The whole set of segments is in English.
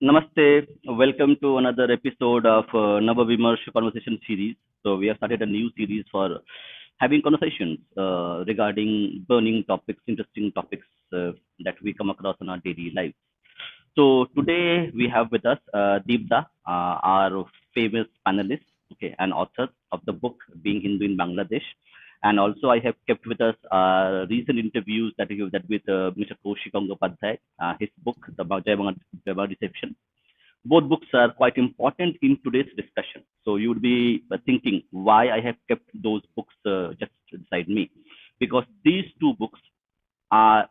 Namaste. Welcome to another episode of NavaVimarsh Conversation Series. So we have started a new series for having conversations regarding burning topics, interesting topics that we come across in our daily lives. So today we have with us Deepda, our famous panelist, okay, and author of the book Being Hindu in Bangladesh. And also I have kept with us recent interviews that we have that with Mr. Kaushik Gangopadhyay, his book, The Jai Bangla Deception. Both books are quite important in today's discussion. So you would be thinking why I have kept those books just beside me, because these two books are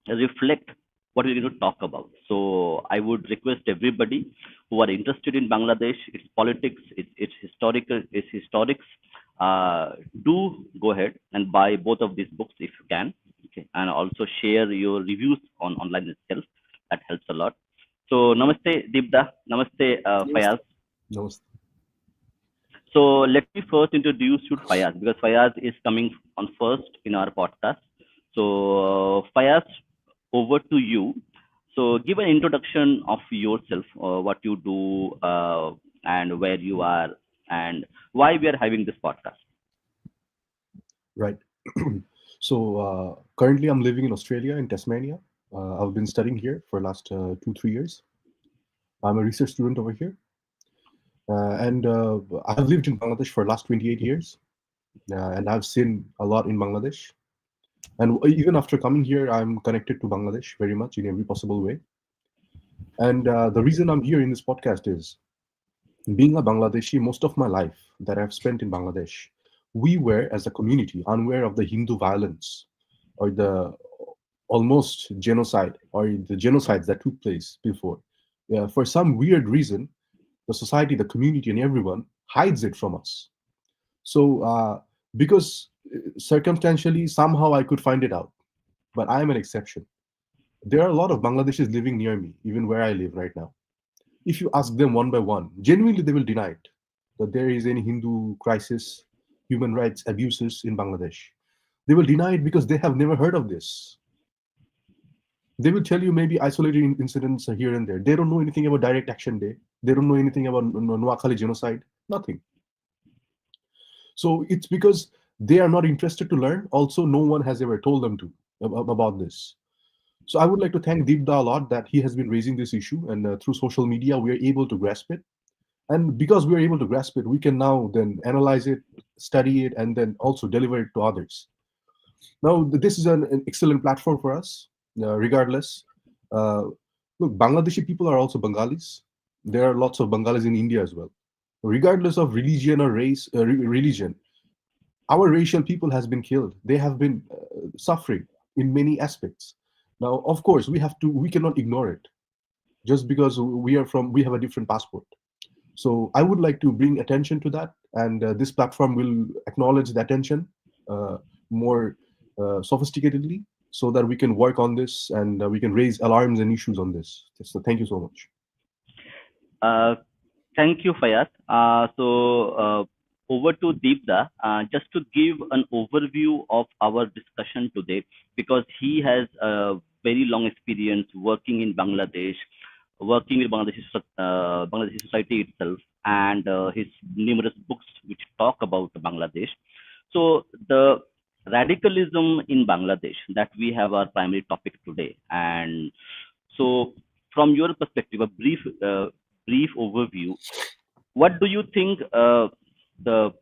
reflect what we're going to talk about. So I would request everybody who are interested in Bangladesh, its politics, its historics, do go ahead and buy both of these books if you can. Okay, and also share your reviews on online itself. That helps a lot. So namaste Deepda, namaste Faiyaz. Namaste. So let me first introduce you to Faiyaz because Faiyaz is coming on first in our podcast. So Faiyaz, over to you. So give an introduction of yourself, what you do, and where you are, and why we are having this podcast. Right. So currently I'm living in Australia, in Tasmania. I've been studying here for the last 2-3 years. I'm a research student over here. And I have lived in Bangladesh for the last 28 years. And I've seen a lot in Bangladesh. And even after coming here, I'm connected to Bangladesh very much in every possible way. And the reason I'm here in this podcast is being a Bangladeshi, most of my life that I've spent in Bangladesh, we were, as a community, unaware of the Hindu violence or the almost genocide or the genocides that took place before. For some weird reason, the society, the community, and everyone hides it from us. So, because circumstantially, somehow I could find it out, but I am an exception. There are a lot of Bangladeshis living near me, even where I live right now. If you ask them one by one, genuinely they will deny it, that there is any Hindu crisis, human rights abuses in Bangladesh. They will deny it because they have never heard of this. They will tell you maybe isolated incidents are here and there. They don't know anything about Direct Action Day. They don't know anything about Noakhali genocide. Nothing. So it's because they are not interested to learn. Also, no one has ever told them to about this. So I would like to thank Deepda a lot that he has been raising this issue, and through social media we are able to grasp it. And because we are able to grasp it, we can now then analyze it, study it, and then also deliver it to others. Now, this is an excellent platform for us, regardless. Uh, Look, Bangladeshi people are also Bengalis. There are lots of Bengalis in India as well. Regardless of religion or race, religion, our racial people has been killed. They have been suffering in many aspects. Now, of course, we cannot ignore it just because we have a different passport. So I would like to bring attention to that, and this platform will acknowledge the attention more sophisticatedly, so that we can work on this and we can raise alarms and issues on this. So thank you so much. Thank you, Faiyaz. Over to Deepda, just to give an overview of our discussion today, because he has a very long experience working in Bangladesh, working with Bangladeshi society itself, and his numerous books which talk about Bangladesh. So the radicalism in Bangladesh, that we have our primary topic today, and so from your perspective, a brief overview. What do you think the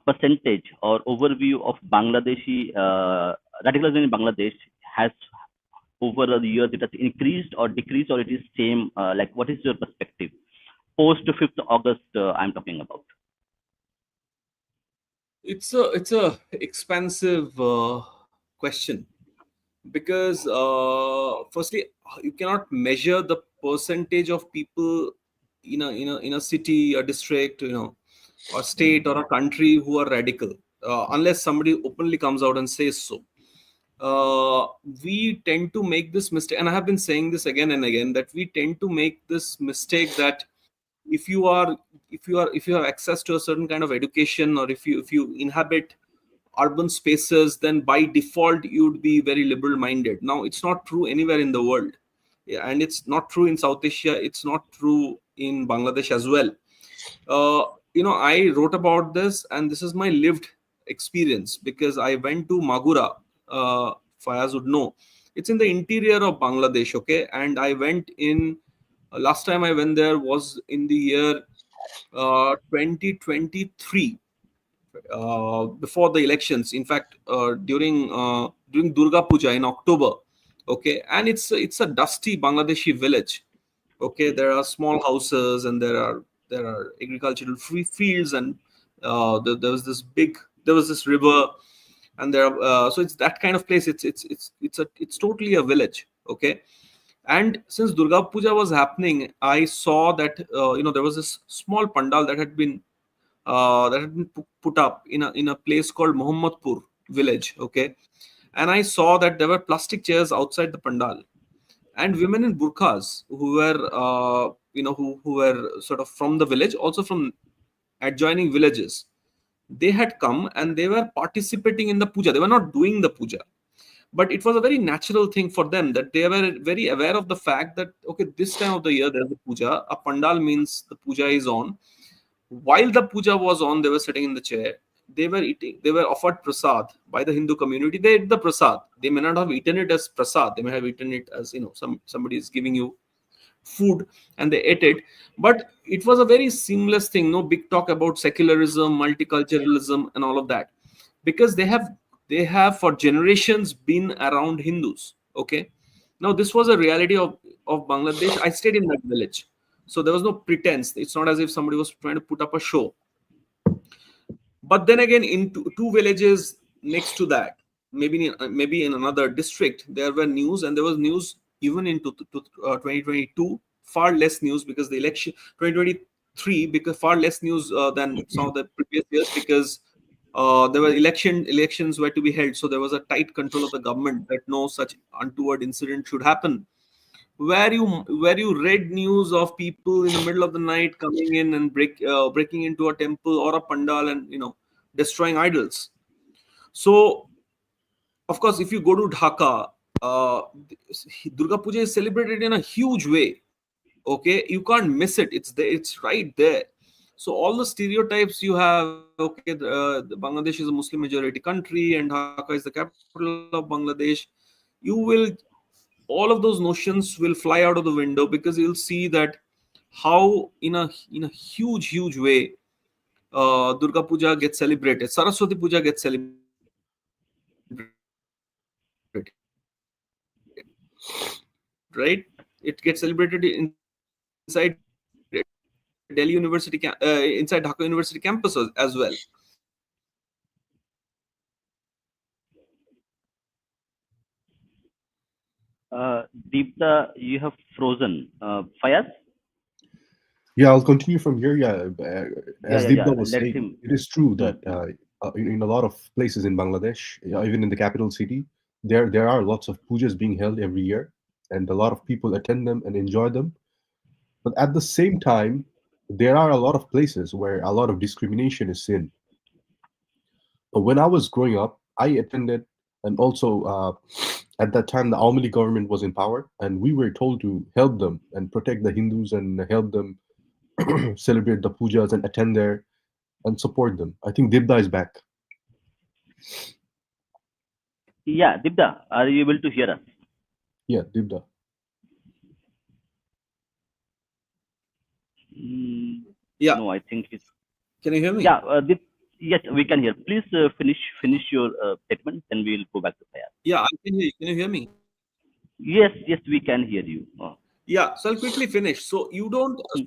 percentage or overview of Bangladeshi radicalism in Bangladesh has over the years? It has increased or decreased, or it is same? Like, what is your perspective post 5th August? I'm talking about. It's a expansive question, because firstly, you cannot measure the percentage of people in a city, a district, or state or a country who are radical, unless somebody openly comes out and says so. We tend to make this mistake, and I have been saying this again and again, that we tend to make this mistake that if you have access to a certain kind of education, or if you inhabit urban spaces, then by default you'd be very liberal minded. Now, it's not true anywhere in the world. Yeah, and it's not true in South Asia. It's not true in Bangladesh as well. I wrote about this, and this is my lived experience because I went to Magura. Fayaz would know. It's in the interior of Bangladesh, okay? And I went in. Last time I went there was in the year 2023, before the elections. In fact, during Durga Puja in October, okay. And it's a dusty Bangladeshi village. Okay, there are small houses, and there are agricultural free fields, and there was this river, and so it's that kind of place. It's totally a village. Okay. And since Durga Puja was happening, I saw that there was this small pandal that had been put up in a place called Mohammadpur village. Okay. And I saw that there were plastic chairs outside the pandal, and women in burqas who were who were sort of from the village, also from adjoining villages. They had come and they were participating in the puja. They were not doing the puja, but it was a very natural thing for them, that they were very aware of the fact that, okay, this time of the year there's a puja. A pandal means the puja is on. While the puja was on, they were sitting in the chair. They were eating. They were offered prasad by the Hindu community. They ate the prasad. They may not have eaten it as prasad. They may have eaten it as, somebody is giving you food, and they ate it. But it was a very seamless thing. No big talk about secularism, multiculturalism, and all of that, because they have for generations been around Hindus. Okay. Now this was a reality of Bangladesh. I stayed in that village, so there was no pretense. It's not as if somebody was trying to put up a show. But then again, in two villages next to that, maybe in another district, there were news, and there was news even in 2022. Far less news because the election 2023, because far less news than some of the previous years, because there were elections were to be held, so there was a tight control of the government that no such untoward incident should happen, where you read news of people in the middle of the night coming in and breaking into a temple or a pandal, and destroying idols. So of course, if you go to Dhaka, uh, Durga Puja is celebrated in a huge way. Okay, you can't miss it. It's there. It's right there. So all the stereotypes you have. Okay, the Bangladesh is a Muslim majority country, and Dhaka is the capital of Bangladesh. You will all of those notions will fly out of the window, because you'll see that how in a huge way Durga Puja gets celebrated, Saraswati Puja gets celebrated, right? It gets celebrated inside Delhi University inside Dhaka University campuses as well. Deepta, you have frozen. Fayaz? Yeah, I'll continue from here. Yeah, Yeah, as yeah, yeah. Deepta was Let saying, him. it is true Hmm. that in a lot of places in Bangladesh, even in the capital city, there are lots of pujas being held every year, and a lot of people attend them and enjoy them. But at the same time, there are a lot of places where a lot of discrimination is seen. But when I was growing up, I attended, and also at that time, the Aumili government was in power, and we were told to help them and protect the Hindus and help them celebrate the pujas and attend there and support them. I think Dibda is back. Yeah, Deepta, are you able to hear us? Yeah, Dibda. Mm, Yeah, no, I think it's. can you hear me? Yeah, yes, we can hear. Please finish your statement, then we'll go back to Fayaz. Yeah, I can hear you. Can you hear me? Yes, yes, we can hear you. Yeah, so I'll quickly finish. So you don't. Hmm.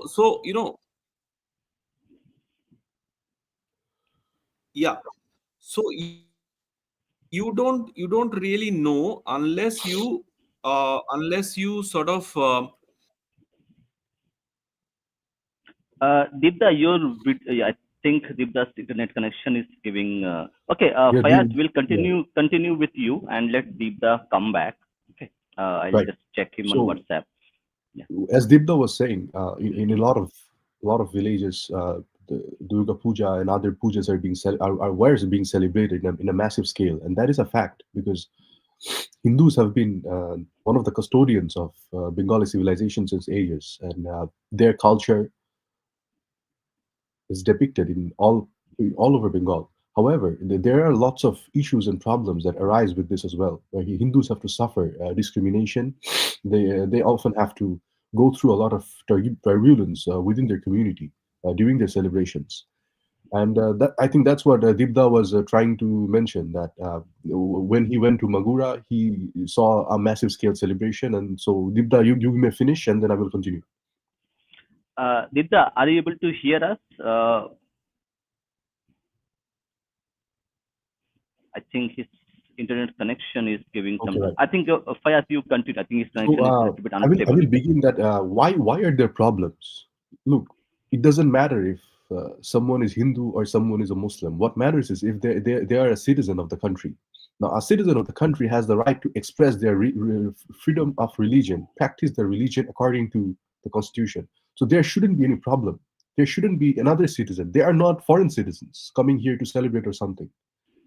So yeah. So you don't really know unless you sort of Deepta, I think Deepta's internet connection is giving. Okay, Yeah, Fayaz, Dib, we'll yeah, continue with you and let Deepta come back. Okay, I'll right. just check him on So WhatsApp. Yeah. as Dibda was saying, in a lot of villages, the Durga Puja and other pujas are are wares being celebrated in a massive scale, and that is a fact because Hindus have been one of the custodians of Bengali civilization since ages, and their culture is depicted in all over Bengal. However, there are lots of issues and problems that arise with this as well, where Hindus have to suffer discrimination. They often have to go through a lot of turbulence within their community during their celebrations. And that I think that's what Dibda was trying to mention. That when he went to Magura, he saw a massive scale celebration. And so, Dibda, you may finish, and then I will continue. Didda, are you able to hear us? I think his internet connection is giving Okay, some. right. I think Fayaz, you continue. I think his So connection is a little bit I unstable. will begin that. Why are there problems? Look, it doesn't matter if someone is Hindu or someone is a Muslim. What matters is if they are a citizen of the country. Now, a citizen of the country has the right to express their freedom of religion, practice their religion according to the constitution. So there shouldn't be any problem. There shouldn't be another citizen. They are not foreign citizens coming here to celebrate or something.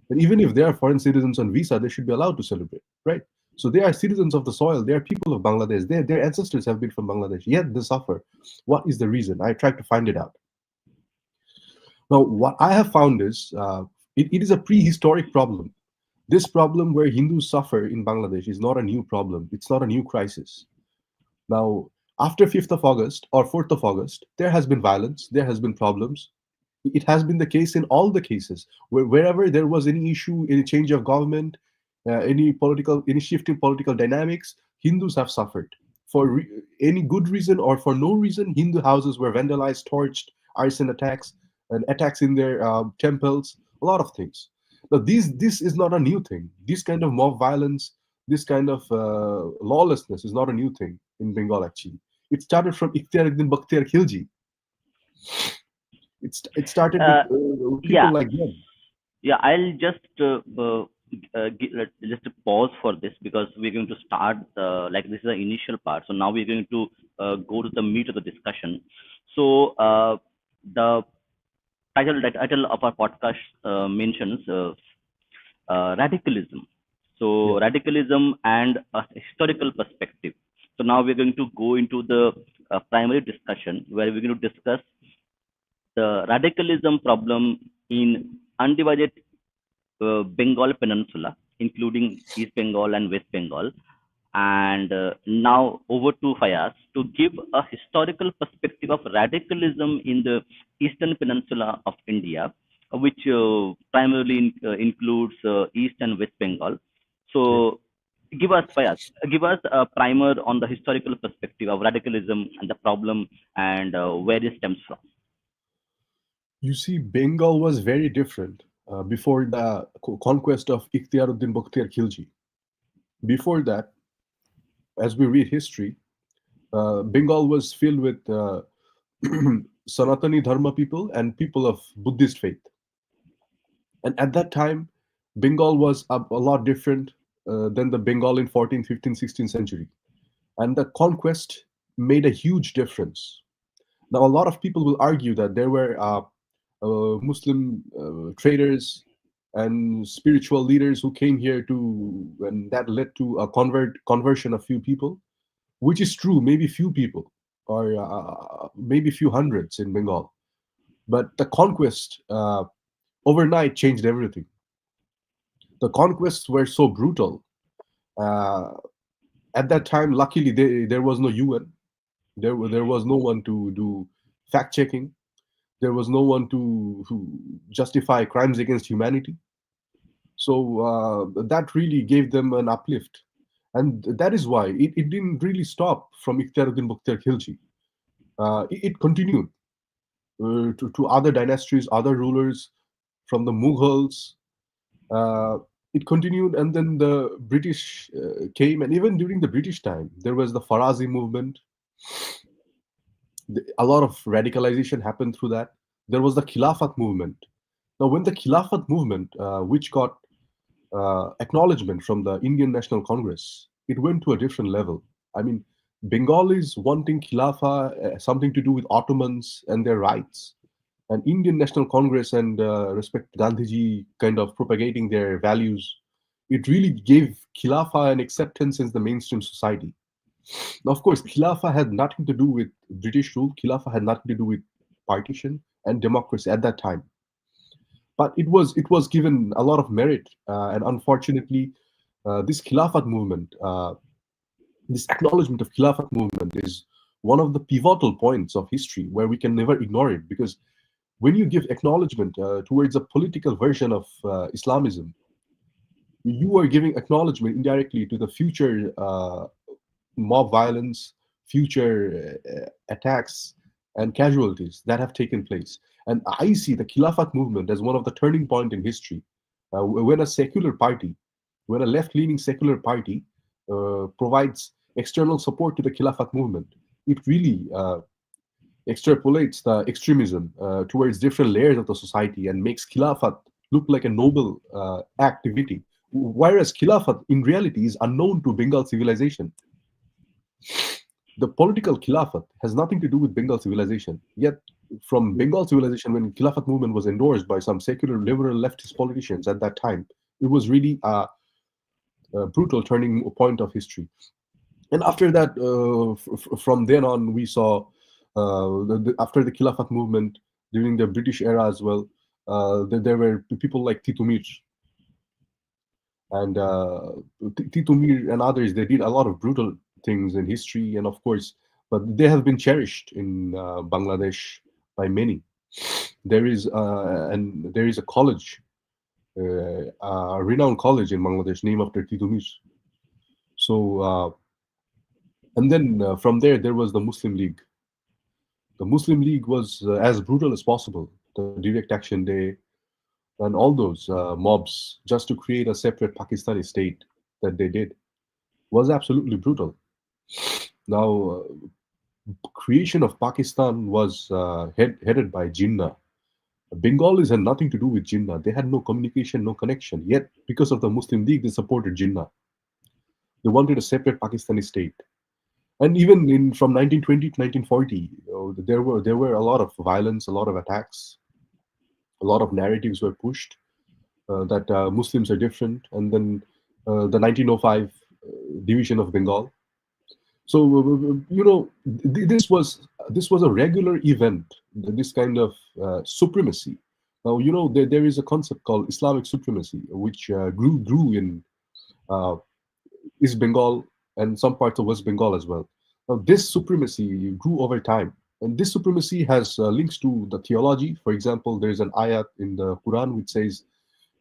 And even if they are foreign citizens on visa, they should be allowed to celebrate, right? So they are citizens of the soil. They are people of Bangladesh. Their ancestors have been from Bangladesh. Yet they suffer. What is the reason? I tried to find it out. Now, what I have found is it is a prehistoric problem. This problem where Hindus suffer in Bangladesh is not a new problem. It's not a new crisis. Now, after 5th of August or 4th of August, there has been violence, there has been problems. It has been the case in all the cases wherever there was any issue, any change of government, any shift in political dynamics. Hindus have suffered for any good reason or for no reason. Hindu houses were vandalized, torched, arson attacks, and attacks in their temples. A lot of things. Now, this is not a new thing. This kind of mob violence, this kind of lawlessness is not a new thing in Bengal. Actually, it started from Ikhtiaruddin Bakhtiar Khilji. It started with Uh, people yeah, like them. yeah. I'll just pause for this because we're going to start like this is the initial part. So now we're going to go to the meat of the discussion. So the title of our podcast mentions radicalism. So Yes. radicalism and a historical perspective. So now we're going to go into the primary discussion where we're going to discuss the radicalism problem in undivided Bengal Peninsula, including East Bengal and West Bengal. And now over to Fayaz to give a historical perspective of radicalism in the Eastern Peninsula of India, which primarily includes East and West Bengal. Yeah. So give us, Fayaz, give us a primer on the historical perspective of radicalism and the problem and where it stems from. You see, Bengal was very different before the conquest of Ikhtiaruddin Bakhtiar Khilji. Before that, as we read history, Bengal was filled with Sanatani Dharma people and people of Buddhist faith. And at that time, Bengal was a lot different than the Bengal in 14th, 15th, 16th century. And the conquest made a huge difference. Now, a lot of people will argue that there were Muslim traders and spiritual leaders who came here and that led to a conversion of few people, which is true. Maybe few people, or maybe few hundreds in Bengal. But the conquest overnight changed everything. The conquests were so brutal. Uh, at that time, luckily, there was no UN. There was no one to do fact checking. There was no one to justify crimes against humanity. So that really gave them an uplift. And that is why it didn't really stop from Ikhtiaruddin Bakhtiar Khilji. It continued to other dynasties, other rulers, from the Mughals. Uh, it continued, and then the British came, and even during the British time, there was the Farazi movement. A lot of radicalization happened through that. There was the Khilafat movement. Now, when the Khilafat movement, which got acknowledgement from the Indian National Congress, it went to a different level. I mean, Bengalis wanting Khilafah, something to do with Ottomans and their rights. And Indian National Congress and respect Gandhiji kind of propagating their values, it really gave Khilafah an acceptance in the mainstream society. Now, of course, Khilafah had nothing to do with British rule. Khilafah had nothing to do with partition and democracy at that time. But it was given a lot of merit, and unfortunately, this Khilafat movement, this acknowledgement of Khilafat movement, is one of the pivotal points of history where we can never ignore it, because when you give acknowledgement towards a political version of Islamism, you are giving acknowledgement indirectly to the future mob violence, future attacks, and casualties that have taken place. And I see the Khilafat movement as one of the turning point in history. When a secular party, when a left-leaning secular party provides external support to the Khilafat movement, it really extrapolates the extremism towards different layers of the society and makes Khilafat look like a noble activity. Whereas Khilafat in reality is unknown to Bengal civilization. The political Khilafat has nothing to do with Bengal civilization. Yet, from Bengal civilization, when Khilafat movement was endorsed by some secular liberal leftist politicians at that time, it was really a brutal turning point of history. And after that, from then on, we saw after the Khilafat movement during the British era as well, there were people like Titumir and Titumir and others. They did a lot of brutal things in history, and of course, but they have been cherished in Bangladesh by many. There is a college, a renowned college in Bangladesh named after Titumir. So and then from there was the Muslim League. The Muslim League was as brutal as possible. The Direct Action Day and all those mobs just to create a separate Pakistani state that they did was absolutely brutal. Now, creation of Pakistan was headed by Jinnah. Bengalis had nothing to do with Jinnah. They had no communication, no connection. Yet, because of the Muslim League, they supported Jinnah. They wanted a separate Pakistani state. And even from 1920 to 1940, there were a lot of violence, a lot of attacks, a lot of narratives were pushed that Muslims are different, and then the 1905 division of Bengal. So this was a regular event. This kind of supremacy. Now there is a concept called Islamic supremacy, which grew in uh, East Bengal and some parts of West Bengal as well. Now this supremacy grew over time, and this supremacy has links to the theology. For example, there is an ayat in the Quran which says,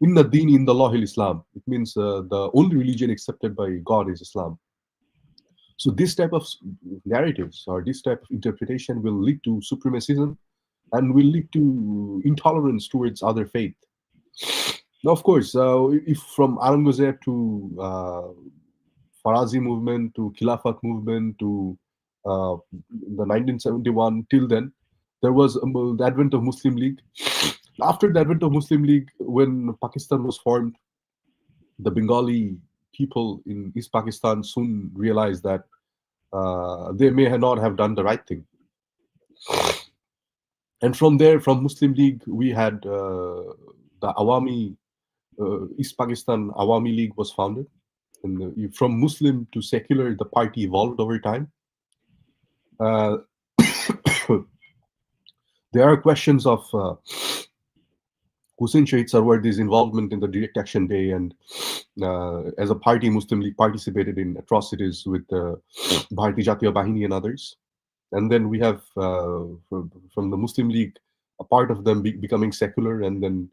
"Inna deen in the law Islam." It means the only religion accepted by God is Islam. So this type of narratives or this type of interpretation will lead to supremacism and will lead to intolerance towards other faith. Now, of course, if from Aurangzeb to Farazi movement to Khilafat movement to the 1971 till then, there was the advent of Muslim League. After the advent of Muslim League, when Pakistan was formed, the Bengali people in East Pakistan soon realized that they may not have done the right thing. And from there, from Muslim League, we had the Awami, East Pakistan Awami League was founded. And from Muslim to secular, the party evolved over time. Uh, there are questions of Hussein Shahid Sarwardi's involvement in the Direct Action Day, and as a party, Muslim League participated in atrocities with Bharati Jatiya Bahini and others. And then we have from the Muslim League, a part of them becoming secular, and then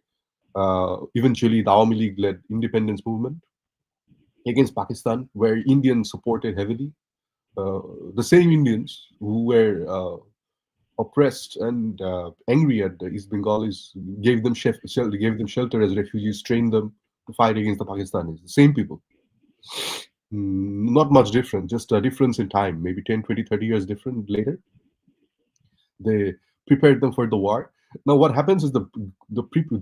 eventually the Awami League led independence movement against Pakistan, where Indians supported heavily. The same Indians who were oppressed and angry at the East Bengalis gave them shelter as refugees, trained them to fight against the Pakistanis. The same people. Not much different, just a difference in time, maybe 10, 20, 30 years different later. They prepared them for the war. Now, what happens is the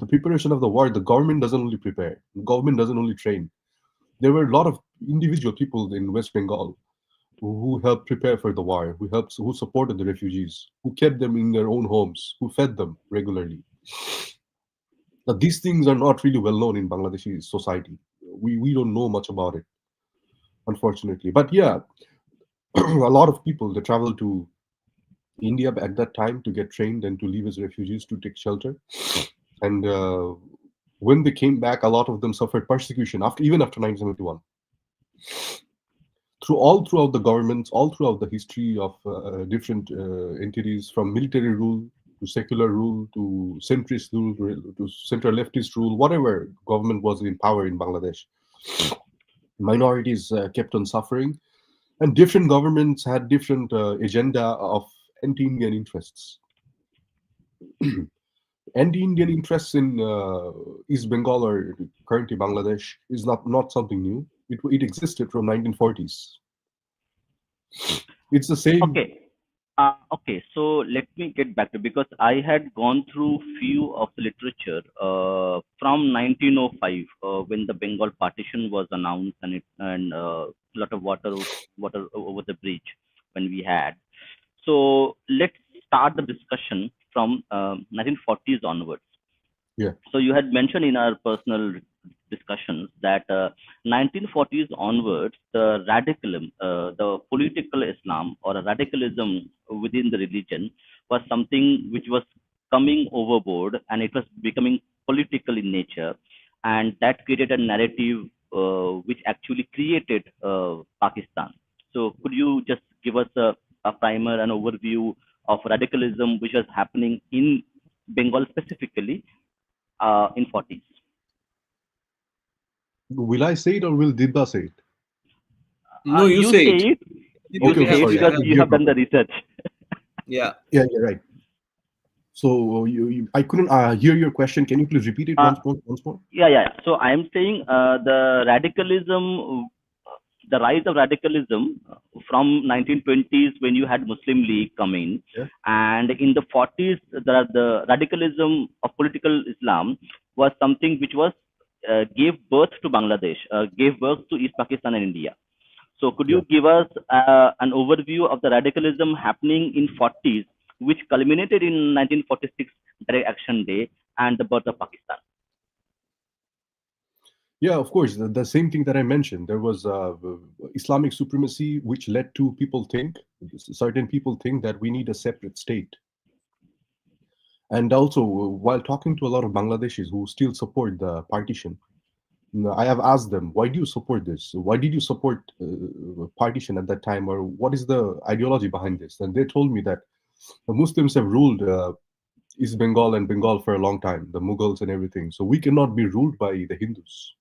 preparation of the war, the government doesn't only prepare, the government doesn't only train. There were a lot of individual people in West Bengal who helped prepare for the war, who supported the refugees, who kept them in their own homes, who fed them regularly. Now, these things are not really well known in Bangladeshi society. We don't know much about it, unfortunately. But yeah, a lot of people, they travel to India at that time to get trained and to live as refugees to take shelter. And when they came back, a lot of them suffered persecution even after 1971. All throughout the governments, all throughout the history of different entities, from military rule to secular rule to centrist rule to central leftist rule, whatever government was in power in Bangladesh, minorities kept on suffering, and different governments had different agenda of anti-Indian interests. Anti-Indian interests in East Bengal or currently Bangladesh is not something new. It existed from 1940s. It's the same. Okay. Okay, so let me get back to, because I had gone through few of the literature from 1905 when the Bengal partition was announced, and a lot of water over the bridge when we had. So let's start the discussion from 1940s onwards. Yeah. So you had mentioned in our personal discussions that 1940s onwards, the radicalism, the political Islam or a radicalism within the religion was something which was coming overboard, and it was becoming political in nature, and that created a narrative which actually created Pakistan. So could you just give us a primer, an overview of radicalism which was happening in Bengal specifically in 40s? Will I say it or will Dibba say it? No, you You say say it. it. You Okay, We okay, say have, it sorry. we I because have, couldn't you hear have done the properly. research. yeah. Yeah, you're right. So I couldn't hear your question. Can you please repeat it Uh, once more? yeah. So I am saying the radicalism, the rise of radicalism from 1920s when you had Muslim League come in, Yeah. and in the 40s the radicalism of political Islam was something which was gave birth to Bangladesh, gave birth to East Pakistan and India. So could Yeah. you give us an overview of the radicalism happening in 40s, which culminated in 1946 Direct Action Day and the birth of Pakistan? Yeah, of course. The same thing that I mentioned. There was Islamic supremacy, which led to certain people think that we need a separate state. And also, while talking to a lot of Bangladeshis who still support the partition, I have asked them, why do you support this? Why did you support partition at that time? Or what is the ideology behind this? And they told me that the Muslims have ruled East Bengal and Bengal for a long time, the Mughals and everything. So we cannot be ruled by the Hindus.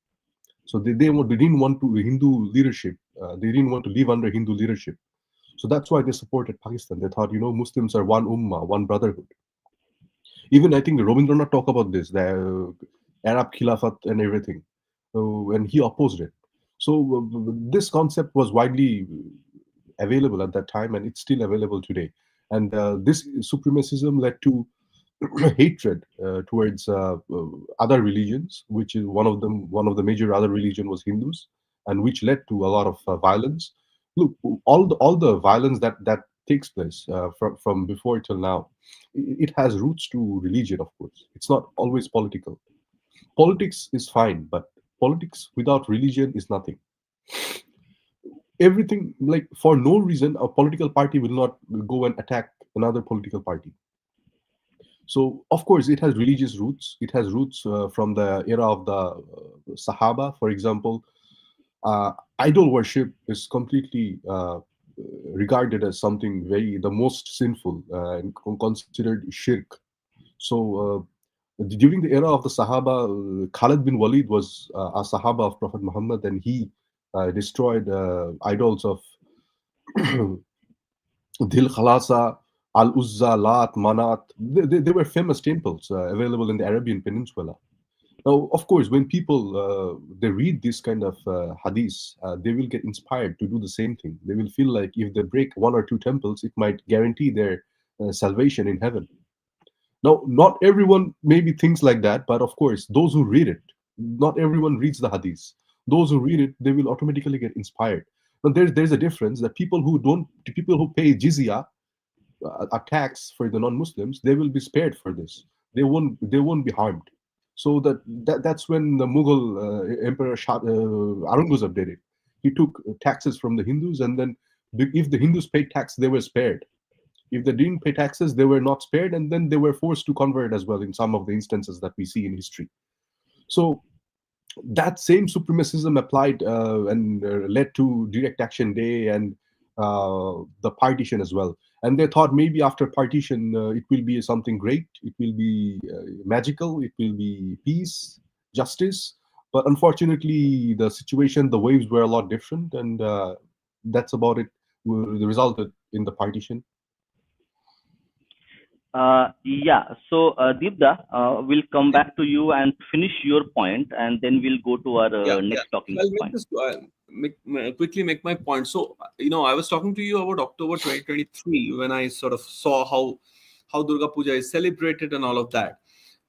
So they didn't want to Hindu leadership. They didn't want to live under Hindu leadership. So that's why they supported Pakistan. They thought, Muslims are one ummah, one brotherhood. Even I think Rabindranath talk about this, the Arab Khilafat and everything, and he opposed it. So this concept was widely available at that time, and it's still available today. And this supremacism led to hatred towards other religions, which is one of the major other religion was Hindus, and which led to a lot of violence. Look, all the violence that takes place from before till now, it has roots to religion. Of course, it's not always political. Politics is fine, but politics without religion is nothing. Everything, like, for no reason a political party will not go and attack another political party. So, of course, it has religious roots. It has roots from the era of the Sahaba. For example, idol worship is completely regarded as something the most sinful and considered shirk. So, during the era of the Sahaba, Khalid bin Walid was a Sahaba of Prophet Muhammad, and he destroyed idols of Dil Khalasa, Al Uzza, Lat, Manat. They were famous temples available in the Arabian Peninsula. Now, of course, when people they read this kind of hadith, they will get inspired to do the same thing. They will feel like if they break one or two temples, it might guarantee their salvation in heaven. Now, not everyone maybe thinks like that, but of course, those who read it, not everyone reads the hadith. Those who read it, they will automatically get inspired. But there's a difference that people who pay jizya, a tax for the non-Muslims, they will be spared for this. They won't be harmed. So that's when the Mughal emperor Aurangzeb did it. He took taxes from the Hindus, and then if the Hindus paid tax, they were spared. If they didn't pay taxes, they were not spared, and then they were forced to convert as well in some of the instances that we see in history. So that same supremacism applied and led to Direct Action Day and the partition as well. And they thought maybe after partition, it will be something great, it will be magical, it will be peace, justice. But unfortunately, the situation, the waves were a lot different, and that's about it. Resulted in the partition. Yeah. So, Deepda, we'll come back to you and finish your point, and then we'll go to our Yeah. next talking I'll make point. this quickly make my point. So, I was talking to you about October 2023 when I sort of saw how Durga Puja is celebrated and all of that.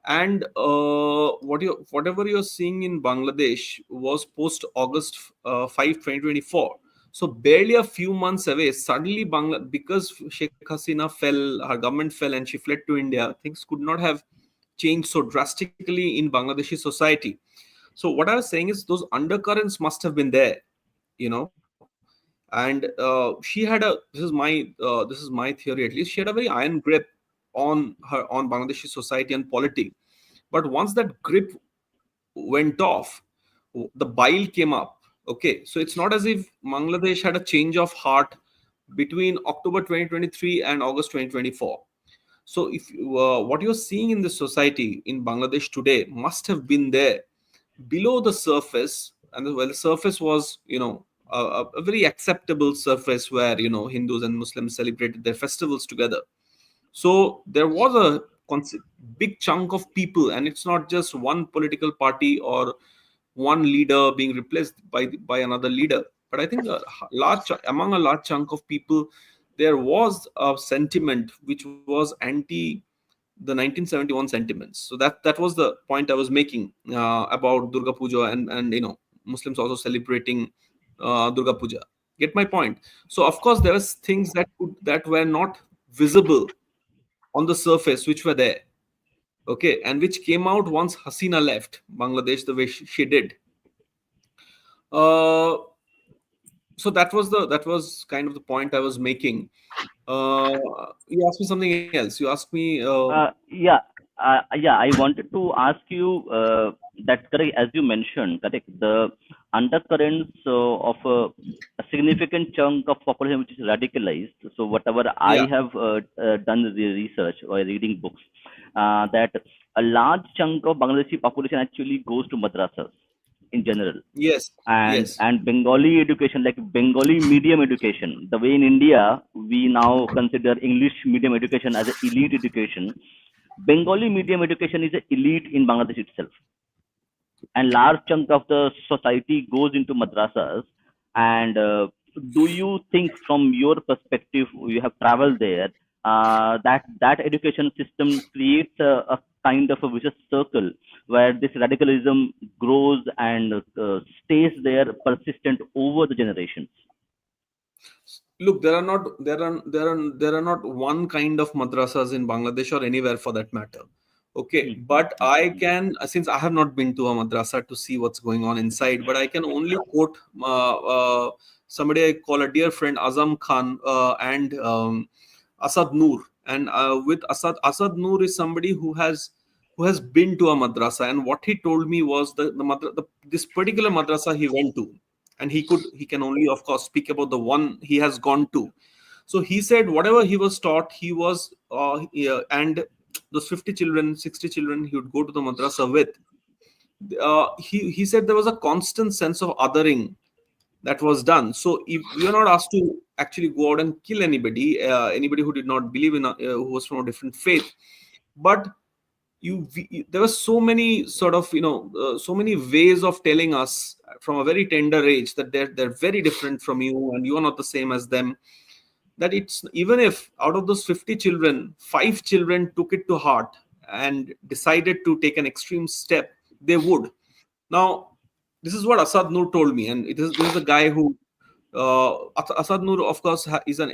And whatever you're seeing in Bangladesh was post August 5, 2024. So barely a few months away, suddenly because Sheikh Hasina fell, her government fell, and she fled to India, things could not have changed so drastically in Bangladeshi society. So what I was saying is those undercurrents must have been there, and she had a this is my theory at least. She had a very iron grip on Bangladeshi society and polity. But once that grip went off, the bile came up. Okay, so it's not as if Bangladesh had a change of heart between October 2023 and August 2024. So if what you're seeing in the society in Bangladesh today must have been there below the surface, and the surface was a very acceptable surface where Hindus and Muslims celebrated their festivals together. So there was a big chunk of people, and it's not just one political party or one leader being replaced by another leader, but I think among a large chunk of people, there was a sentiment which was anti the 1971 sentiments. So that was the point I was making about Durga Puja, and Muslims also celebrating Durga Puja. Get my point? So of course there was things that were not visible on the surface, which were there, okay, and which came out once Hasina left Bangladesh the way she did. uh, so that was kind of the point I was making. uh, you asked me something else. You asked me Yeah, yeah. I wanted to ask you that correct, as you mentioned, correct, the undercurrents of a significant chunk of population which is radicalized. So whatever I yeah, have done the research or reading books, that a large chunk of Bangladeshi population actually goes to madrasas in general, yes, yes, and Bengali education, like Bengali medium education. The way in India we now consider English medium education as an elite education, Bengali medium education is an elite in Bangladesh itself, and large chunk of the society goes into madrasas. And do you think, from your perspective, you have traveled there, that education system creates a kind of a vicious circle where this radicalism grows and stays there persistent over the generations? look, there are not one kind of madrasas in Bangladesh or anywhere for that matter. Okay, but I can, since I have not been to a madrasa to see what's going on inside, but I can only quote somebody I call a dear friend, Azam Khan, and Asad Noor. And with Asad Noor is somebody who has been to a madrasa, and what he told me was this particular madrasa he went to, and he can only of course speak about the one he has gone to. So he said whatever he was taught, he was yeah, and those 50 children, 60 children he would go to the madrasa with, he said there was a constant sense of othering that was done. So if we are not asked to actually go out and kill anybody who did not believe in who was from a different faith, but there were so many sort of so many ways of telling us from a very tender age that they're very different from you and you are not the same as them, that it's, even if out of those 50 children 5 children took it to heart and decided to take an extreme step, they would. Now this is what Asad Noor told me, and this is a guy Asad Nur, of course, is a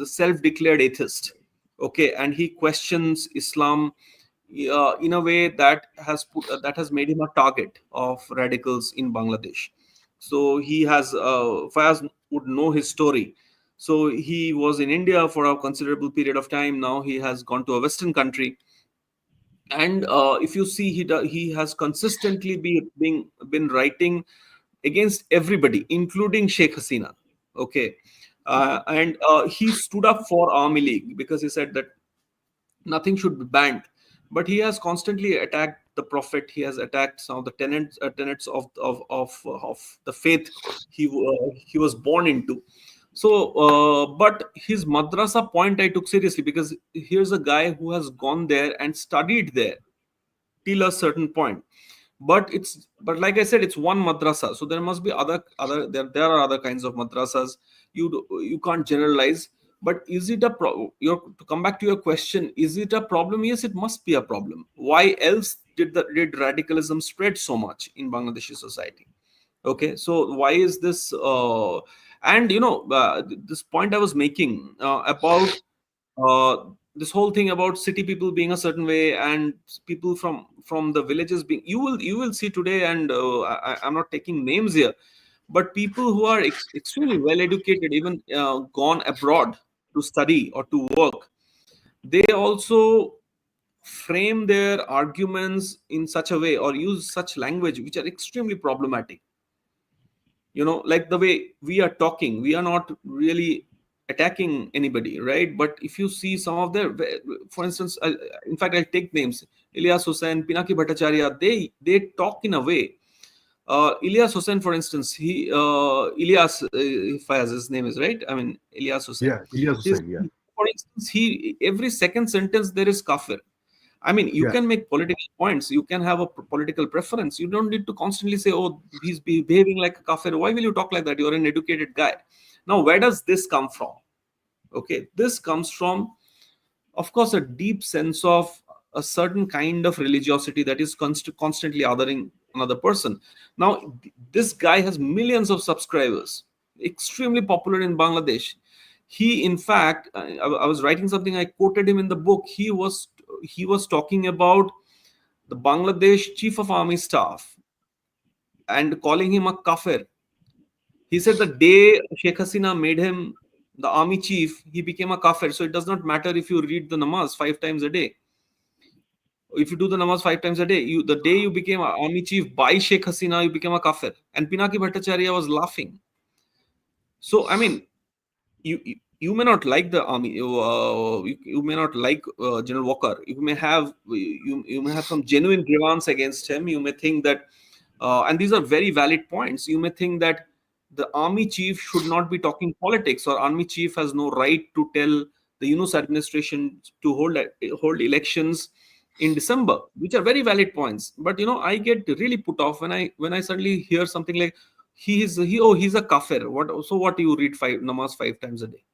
self-declared atheist. Okay, and he questions Islam in a way that has made him a target of radicals in Bangladesh. So he has Fayaz would know his story. So he was in India for a considerable period of time. Now he has gone to a Western country, and if you see, he has consistently been writing against everybody, including Sheikh Hasina. Okay, and he stood up for Army League because he said that nothing should be banned. But he has constantly attacked the Prophet. He has attacked some of the tenets of the faith he was born into. So, but his madrasa point I took seriously, because here's a guy who has gone there and studied there till a certain point. But like I said, it's one madrasa, so there must be there are other kinds of madrasas. You can't generalize. But is it to come back to your question, is it a problem? Yes, it must be a problem. Why else did radicalism spread so much in Bangladeshi society? Okay, so why is this and this point I was making about this whole thing about city people being a certain way and people from the villages being, you will see today, and I'm not taking names here, but people who are extremely well educated, even gone abroad to study or to work, they also frame their arguments in such a way or use such language which are extremely problematic. Like the way we are talking, we are not really attacking anybody, right? But if you see some of their, for instance, in fact, I'll take names: Ilyas Hussain, Pinaki Bhattacharya. They talk in a way. Ilyas Hussain, for instance, Ilyas, if his name is right, I mean Ilyas Hussain. Yeah, Ilyas Hussain, yeah. For instance, he every second sentence there is kafir. I mean, you Yeah, can make political points. You can have a political preference. You don't need to constantly say, "Oh, he's behaving like a kafir." Why will you talk like that? You're an educated guy. Now, where does this come from? Okay, this comes from, of course, a deep sense of a certain kind of religiosity that is constantly othering another person. Now, this guy has millions of subscribers, extremely popular in Bangladesh. He, in fact, I was writing something. I quoted him in the book. He was talking about the Bangladesh chief of army staff and calling him a kafir. He said the day Sheikh Hasina made him the army chief, he became a kafir. So it does not matter if you read the namaz 5 times a day. If you do the namaz 5 times a day, the day you became a army chief by Sheikh Hasina, you became a kafir. And Pinaki Bhattacharya was laughing. So I mean, you may not like the army, you may not like General Walker. You may have some genuine grievance against him. You may think that, and these are very valid points. You may think that the army chief should not be talking politics, or army chief has no right to tell the Yunus administration to hold elections in December, which are very valid points. But I get really put off when I suddenly hear something like he's a kafir. What do you read namaz 5 times a day?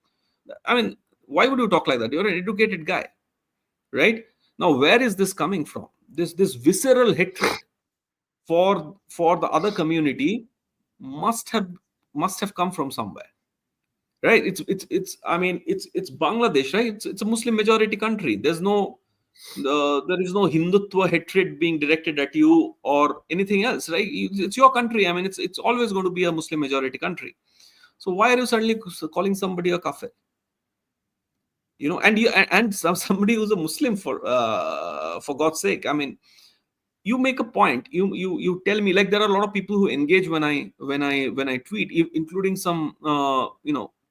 I mean, why would you talk like that? You're an educated guy, right? Now, where is this coming from? This visceral hatred for the other community must have come from somewhere, right? It's I mean, it's Bangladesh, right? It's a Muslim majority country. There is no Hindutva hatred being directed at you or anything else, right? It's your country. I mean, it's always going to be a Muslim majority country. So why are you suddenly calling somebody a kafir? And somebody who's a Muslim, for God's sake. I mean, you make a point. You tell me, like, there are a lot of people who engage when I tweet, including some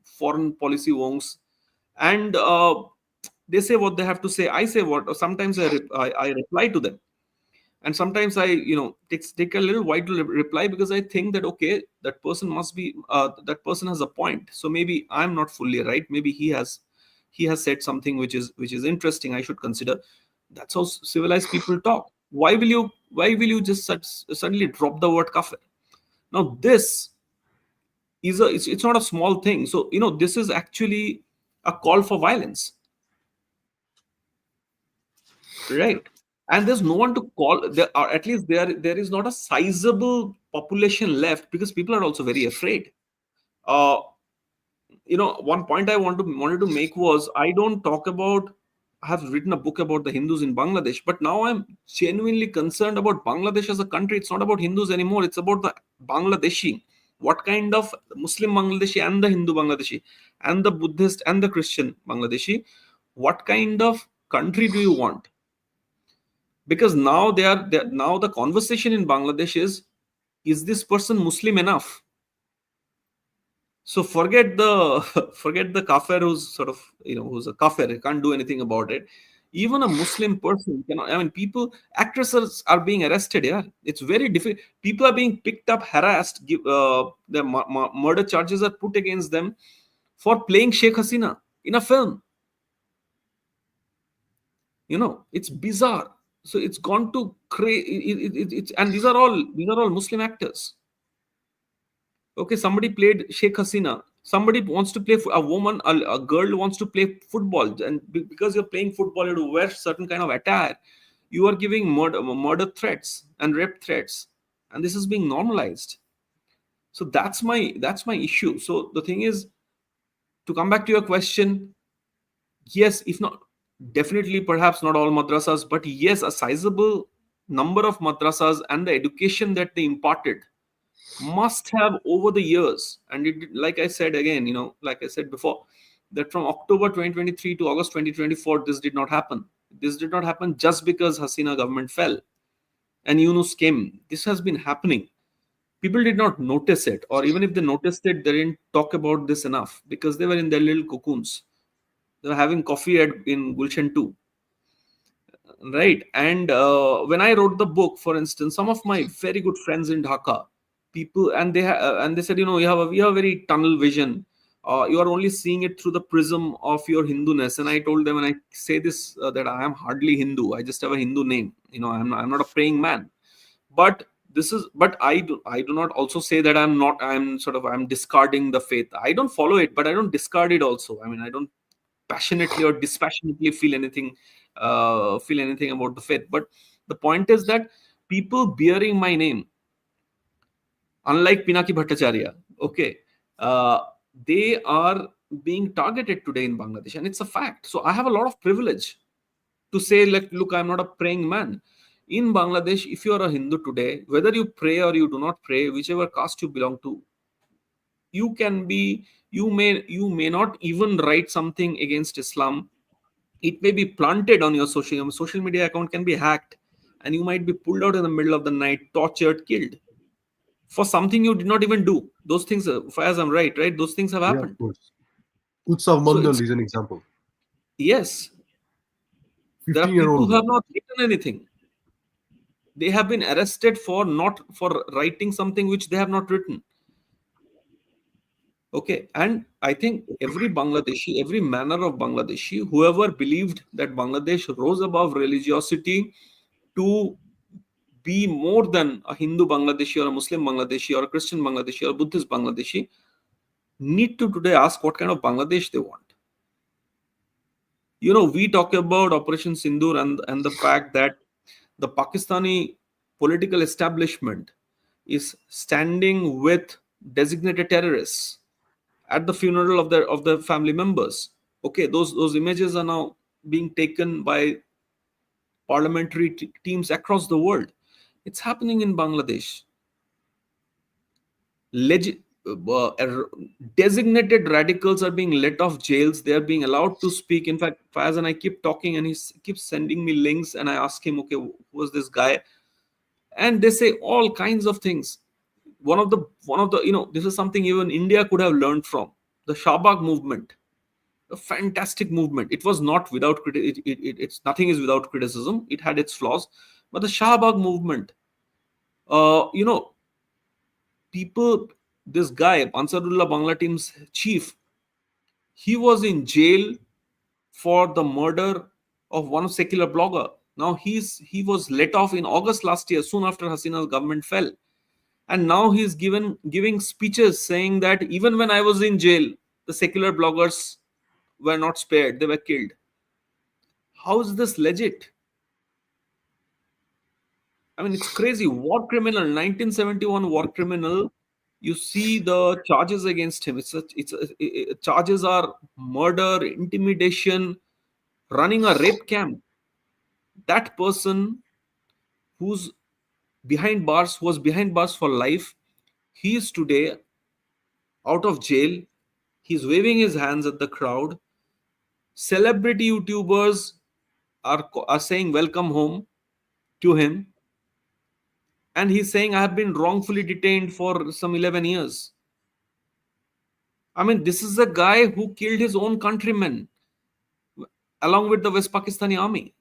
foreign policy wonks, and they say what they have to say. I say what. Or sometimes I reply to them, and sometimes I take a little while to reply, because I think that, okay, that person must be that person has a point. So maybe I'm not fully right. Maybe he has said something which is interesting. I should consider. That's how civilized people talk. Why will you just suddenly drop the word kafir? Now this it's not a small thing. So this is actually a call for violence, right? and there's no one to call. There are, at least there is not a sizable population left, because people are also very afraid. uh, One point I wanted to make was, I don't talk about, I have written a book about the Hindus in Bangladesh, but now I'm genuinely concerned about Bangladesh as a country. It's not about Hindus anymore, it's about the Bangladeshi. What kind of Muslim Bangladeshi and the Hindu Bangladeshi and the Buddhist and the Christian Bangladeshi, what kind of country do you want? Because now now the conversation in Bangladesh is this person Muslim enough? So forget the forget the kafir who's sort of, who's a kafir, he can't do anything about it. Even a Muslim person cannot. I mean, people, actresses are being arrested. Yeah, it's very difficult. People are being picked up, harassed. The murder charges are put against them for playing Sheikh Hasina in a film. It's bizarre. So it's gone to it's, and these are all Muslim actors. Okay, somebody played Sheikh Hasina. Somebody wants to play, a woman, a girl wants to play football, and because you're playing football, you have to wear certain kind of attire. You are giving murder threats and rape threats, and this is being normalized. So that's my issue. So the thing is, to come back to your question, yes, if not, definitely, perhaps not all madrasas, but yes, a sizable number of madrasas and the education that they imparted must have over the years. And it, like I said again, like I said before, that from October 2023 to August 2024, this did not happen. This did not happen just because Hasina government fell and Yunus came. This has been happening. People did not notice it, or even if they noticed it, they didn't talk about this enough because they were in their little cocoons. They were having coffee in Gulshan 2, right? And when I wrote the book, for instance, some of my very good friends in Dhaka, people, and they said, you have a very tunnel vision. You are only seeing it through the prism of your Hinduness. And I told them, and I say this, that I am hardly Hindu. I just have a Hindu name. I'm not a praying man. But I do not also say that I'm discarding the faith. I don't follow it, but I don't discard it also. I mean, I don't passionately or dispassionately feel anything about the faith. But the point is that people bearing my name, unlike Pinaki Bhattacharya, okay, uh, they are being targeted today in Bangladesh, and it's a fact. So I have a lot of privilege to say, like, look, I'm not a praying man. In Bangladesh, if you are a Hindu today, whether you pray or you do not pray, whichever caste you belong to, you can be, you may not even write something against Islam. It may be planted on your social media account, can be hacked, and you might be pulled out in the middle of the night, tortured, killed for something you did not even do. Those things, as I'm right, those things have Yeah, of happened. course. Utsav So Mandal it's, is an example. yes, there are 15-year-old people who girl. have not written anything. They have been arrested for not for writing something which they have not written. Okay, and I think every Bangladeshi, every manner of Bangladeshi, whoever believed that Bangladesh rose above religiosity to be more than a Hindu Bangladeshi or a Muslim Bangladeshi or a Christian Bangladeshi or a Buddhist Bangladeshi, need to today ask what kind of Bangladesh they want. We talk about Operation Sindoor and the fact that the Pakistani political establishment is standing with designated terrorists at the funeral of the family members. Okay, those images are now being taken by parliamentary teams across the world. It's happening in Bangladesh. Leg- Designated radicals are being let off jails. They are being allowed to speak. In fact, Fayaz and I keep talking, and he keeps sending me links, and I ask him, okay, who was this guy? And they say all kinds of things. One of the this is something even India could have learned from the Shahbag movement. A fantastic movement. It was not without it's nothing is without criticism. It had its flaws, but the Shahbag movement, uh, you know, people, this guy Ansarullah Bangla team's chief, he was in jail for the murder of one secular blogger. Now he was let off in August last year, soon after Hasina's government fell, and now he's giving speeches saying that even when I was in jail, the secular bloggers were not spared; they were killed. How is this legit? I mean, it's crazy. War criminal, 1971 war criminal. You see the charges against him. Charges are murder, intimidation, running a rape camp. That person who's behind bars, who was behind bars for life, he is today out of jail. He's waving his hands at the crowd. Celebrity YouTubers are saying welcome home to him, and he's saying I have been wrongfully detained for some 11 years. I mean, this is a guy who killed his own countrymen along with the West Pakistani army.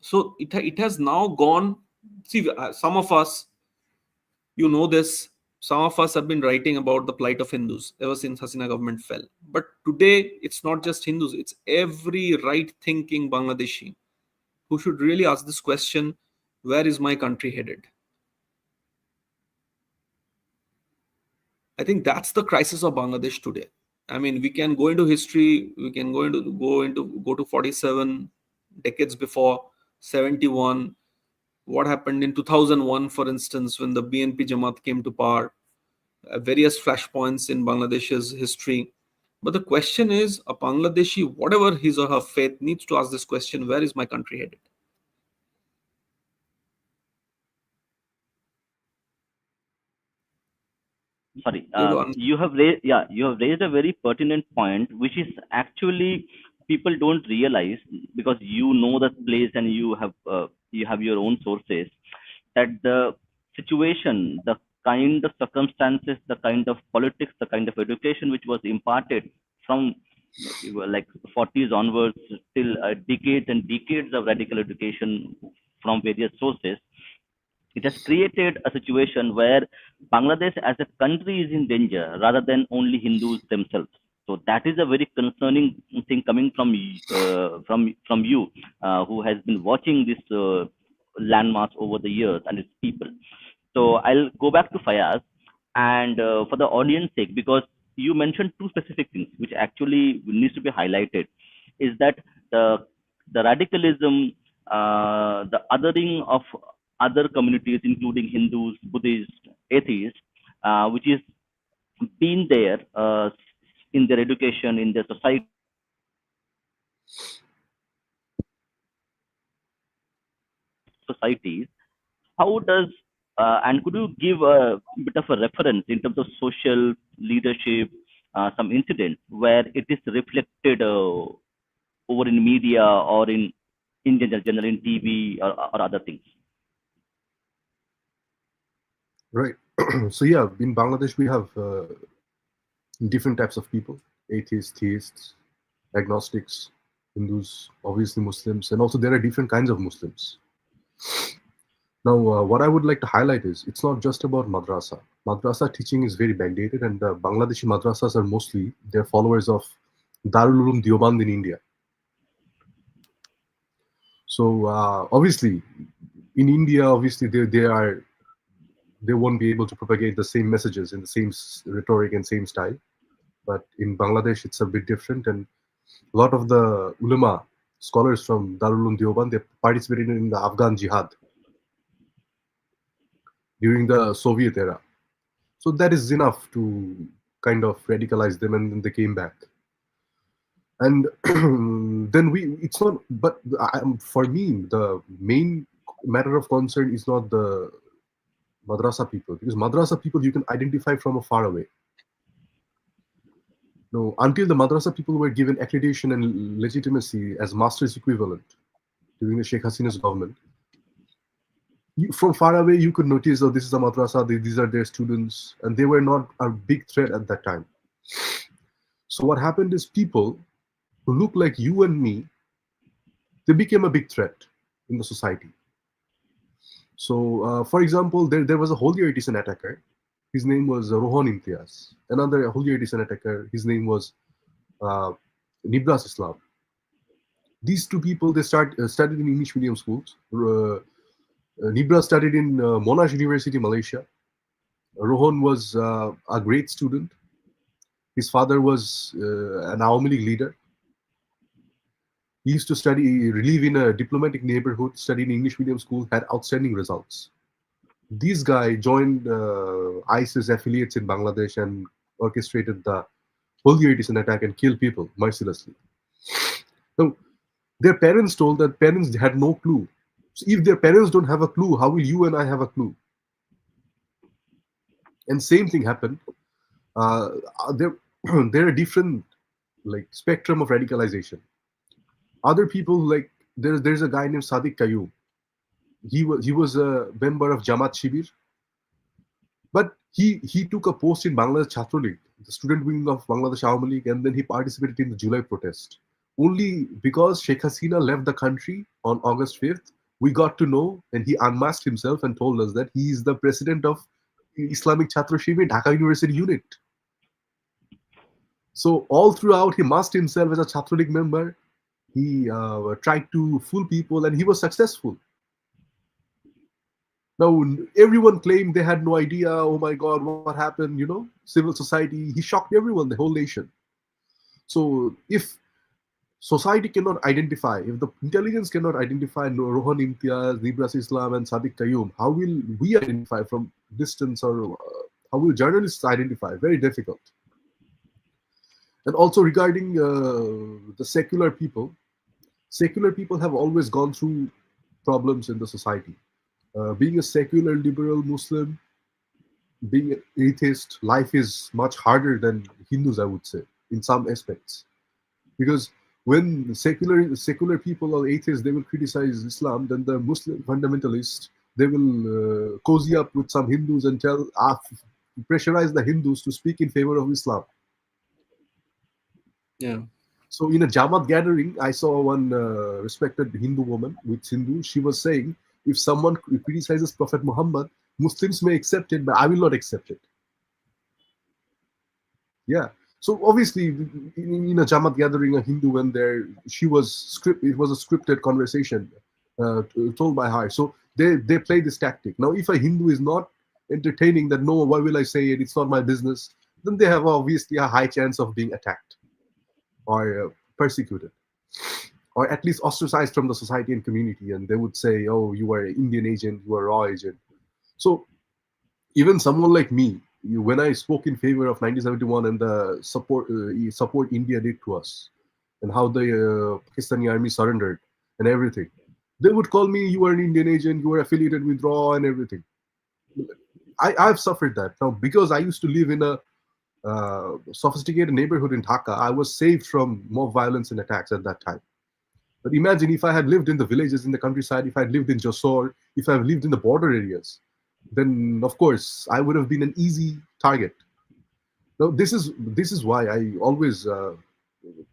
So it has now gone. See, some of us, you know this, some of us have been writing about the plight of Hindus ever since Hasina government fell. But today, it's not just Hindus, it's every right-thinking Bangladeshi who should really ask this question, where is my country headed? I think that's the crisis of Bangladesh today. I mean, we can go into history, we can go to 47 decades before, 71, what happened in 2001, for instance, when the BNP Jamaat came to power, various flashpoints in Bangladesh's history. But the question is, a Bangladeshi, whatever his or her faith, needs to ask this question, where is my country headed? Sorry, You have to answer. you have raised a very pertinent point, which is actually people don't realize, because you know the place and you have your own sources, that the situation, the kind of circumstances, the kind of politics, the kind of education which was imparted from like 40s onwards till decades and decades of radical education from various sources, it has created a situation where Bangladesh as a country is in danger rather than only Hindus themselves. So that is a very concerning thing coming from you, who has been watching this landmass over the years and its people. So I'll go back to Fayaz, and for the audience sake, because you mentioned two specific things which actually needs to be highlighted, is that the radicalism, the othering of other communities, including Hindus, Buddhists, atheists, which is been there in their education, in their societies. How does and could you give a bit of a reference in terms of social leadership, some incidents where it is reflected over in media or in general in TV or other things? Right. So yeah, in Bangladesh we have different types of people: atheists, theists, agnostics, Hindus, obviously Muslims, and also there are different kinds of Muslims. Now, what I would like to highlight is it's not just about madrasa. Madrasa teaching is very backdated, and Bangladeshi madrasas are mostly they're followers of Darul Uloom Deoband in India. So obviously, in India, obviously they won't be able to propagate the same messages in the same rhetoric and same style. But in Bangladesh, it's a bit different, and a lot of the ulama scholars from Darul Uloom Deoband they participated in the Afghan jihad during the Soviet era. So that is enough to kind of radicalize them, and then they came back. And then it's not, but for me, the main matter of concern is not the madrasa people, because madrasa people you can identify from afar away. No, until the madrasa people were given accreditation and legitimacy as master's equivalent during the Sheikh Hasina's government, from far away you could notice, oh, this is a madrasa, these are their students, and they were not a big threat at that time. So what happened is people who look like you and me, they became a big threat in the society. So, for example, there was a Holy Edition attacker. His name was Rohan Imtiaz. Another Holy Edition attacker, his name was uh, Nibras Islam. These two people, they studied in English medium schools. Nibras studied in Monash University, Malaysia. Rohan was a great student. His father was an Awami League leader. He used to live in a diplomatic neighborhood, study in English medium school, had outstanding results. This guy joined ISIS affiliates in Bangladesh and orchestrated the Holy Edition attack and killed people mercilessly. So their parents told that parents had no clue. So if their parents don't have a clue, how will you and I have a clue? And same thing happened. Uh, there, there are different like spectrum of radicalization. Other people like there's a guy named Sadiq Kayoum. He was a member of Jamaat Shibir, but he took a post in Bangladesh Chhatra League, the student wing of Bangladesh Awami League, and then he participated in the July protest. Only because Sheikh Hasina left the country on August 5th, we got to know, and he unmasked himself and told us that he is the president of Islamic Chhatra Shibir Dhaka University unit. So all throughout, he masked himself as a Chhatra League member. He tried to fool people, and he was successful. Now, everyone claimed they had no idea. Oh my God, what happened? Civil society. He shocked everyone, the whole nation. So, if society cannot identify, if the intelligence cannot identify Rohan Imtiaz, Nibras Islam, and Sadiq Kayoum, how will we identify from distance, or how will journalists identify? Very difficult. And also regarding the secular people have always gone through problems in the society. Being a secular liberal Muslim, being an atheist, life is much harder than Hindus, I would say, in some aspects. Because when secular people or atheists, they will criticize Islam, then the Muslim fundamentalists, they will cozy up with some Hindus and pressurize the Hindus to speak in favor of Islam. Yeah. So in a Jamaat gathering, I saw one respected Hindu woman with Hindu. She was saying, if someone criticizes Prophet Muhammad, Muslims may accept it, but I will not accept it. Yeah. So obviously, in a Jamaat gathering, a Hindu went there. It was a scripted conversation told by her. So they play this tactic. Now, if a Hindu is not entertaining that, no, why will I say it? It's not my business. Then they have obviously a high chance of being attacked or persecuted, or at least ostracized from the society and community. And they would say, oh, you are an Indian agent, you are a raw agent. So even someone like me, when I spoke in favor of 1971 and the support India did to us, and how the Pakistani army surrendered and everything, they would call me, you are an Indian agent, you are affiliated with RAW and everything. I've suffered that. Now, because I used to live in a sophisticated neighborhood in Dhaka, I was saved from mob violence and attacks at that time. But imagine if I had lived in the villages in the countryside, if I had lived in Jessore, if I had lived in the border areas, then of course I would have been an easy target. Now this is why I always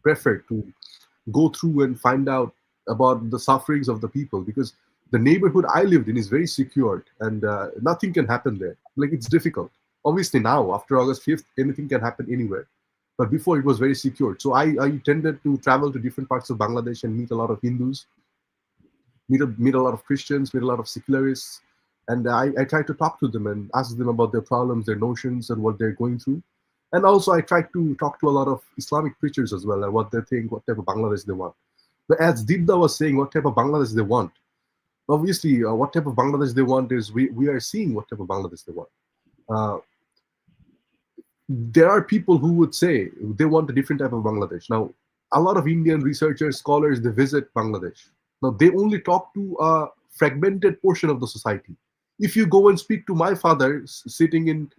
prefer to go through and find out about the sufferings of the people, because the neighborhood I lived in is very secured, and nothing can happen there. Like, it's difficult. Obviously now after August 5th, anything can happen anywhere. But before, it was very secured. So I tended to travel to different parts of Bangladesh and meet a lot of Hindus, meet a lot of Christians, meet a lot of secularists, and I try to talk to them and ask them about their problems, their notions, and what they're going through. And also, I try to talk to a lot of Islamic preachers as well, and what they think, what type of Bangladesh they want. But as Dibda was saying, what type of Bangladesh they want. Obviously, what type of Bangladesh they want is we are seeing what type of Bangladesh they want. Uh, there are people who would say they want a different type of Bangladesh. Now, a lot of Indian researchers, scholars, they visit Bangladesh. Now, they only talk to a fragmented portion of the society. If you go and speak to my father sitting in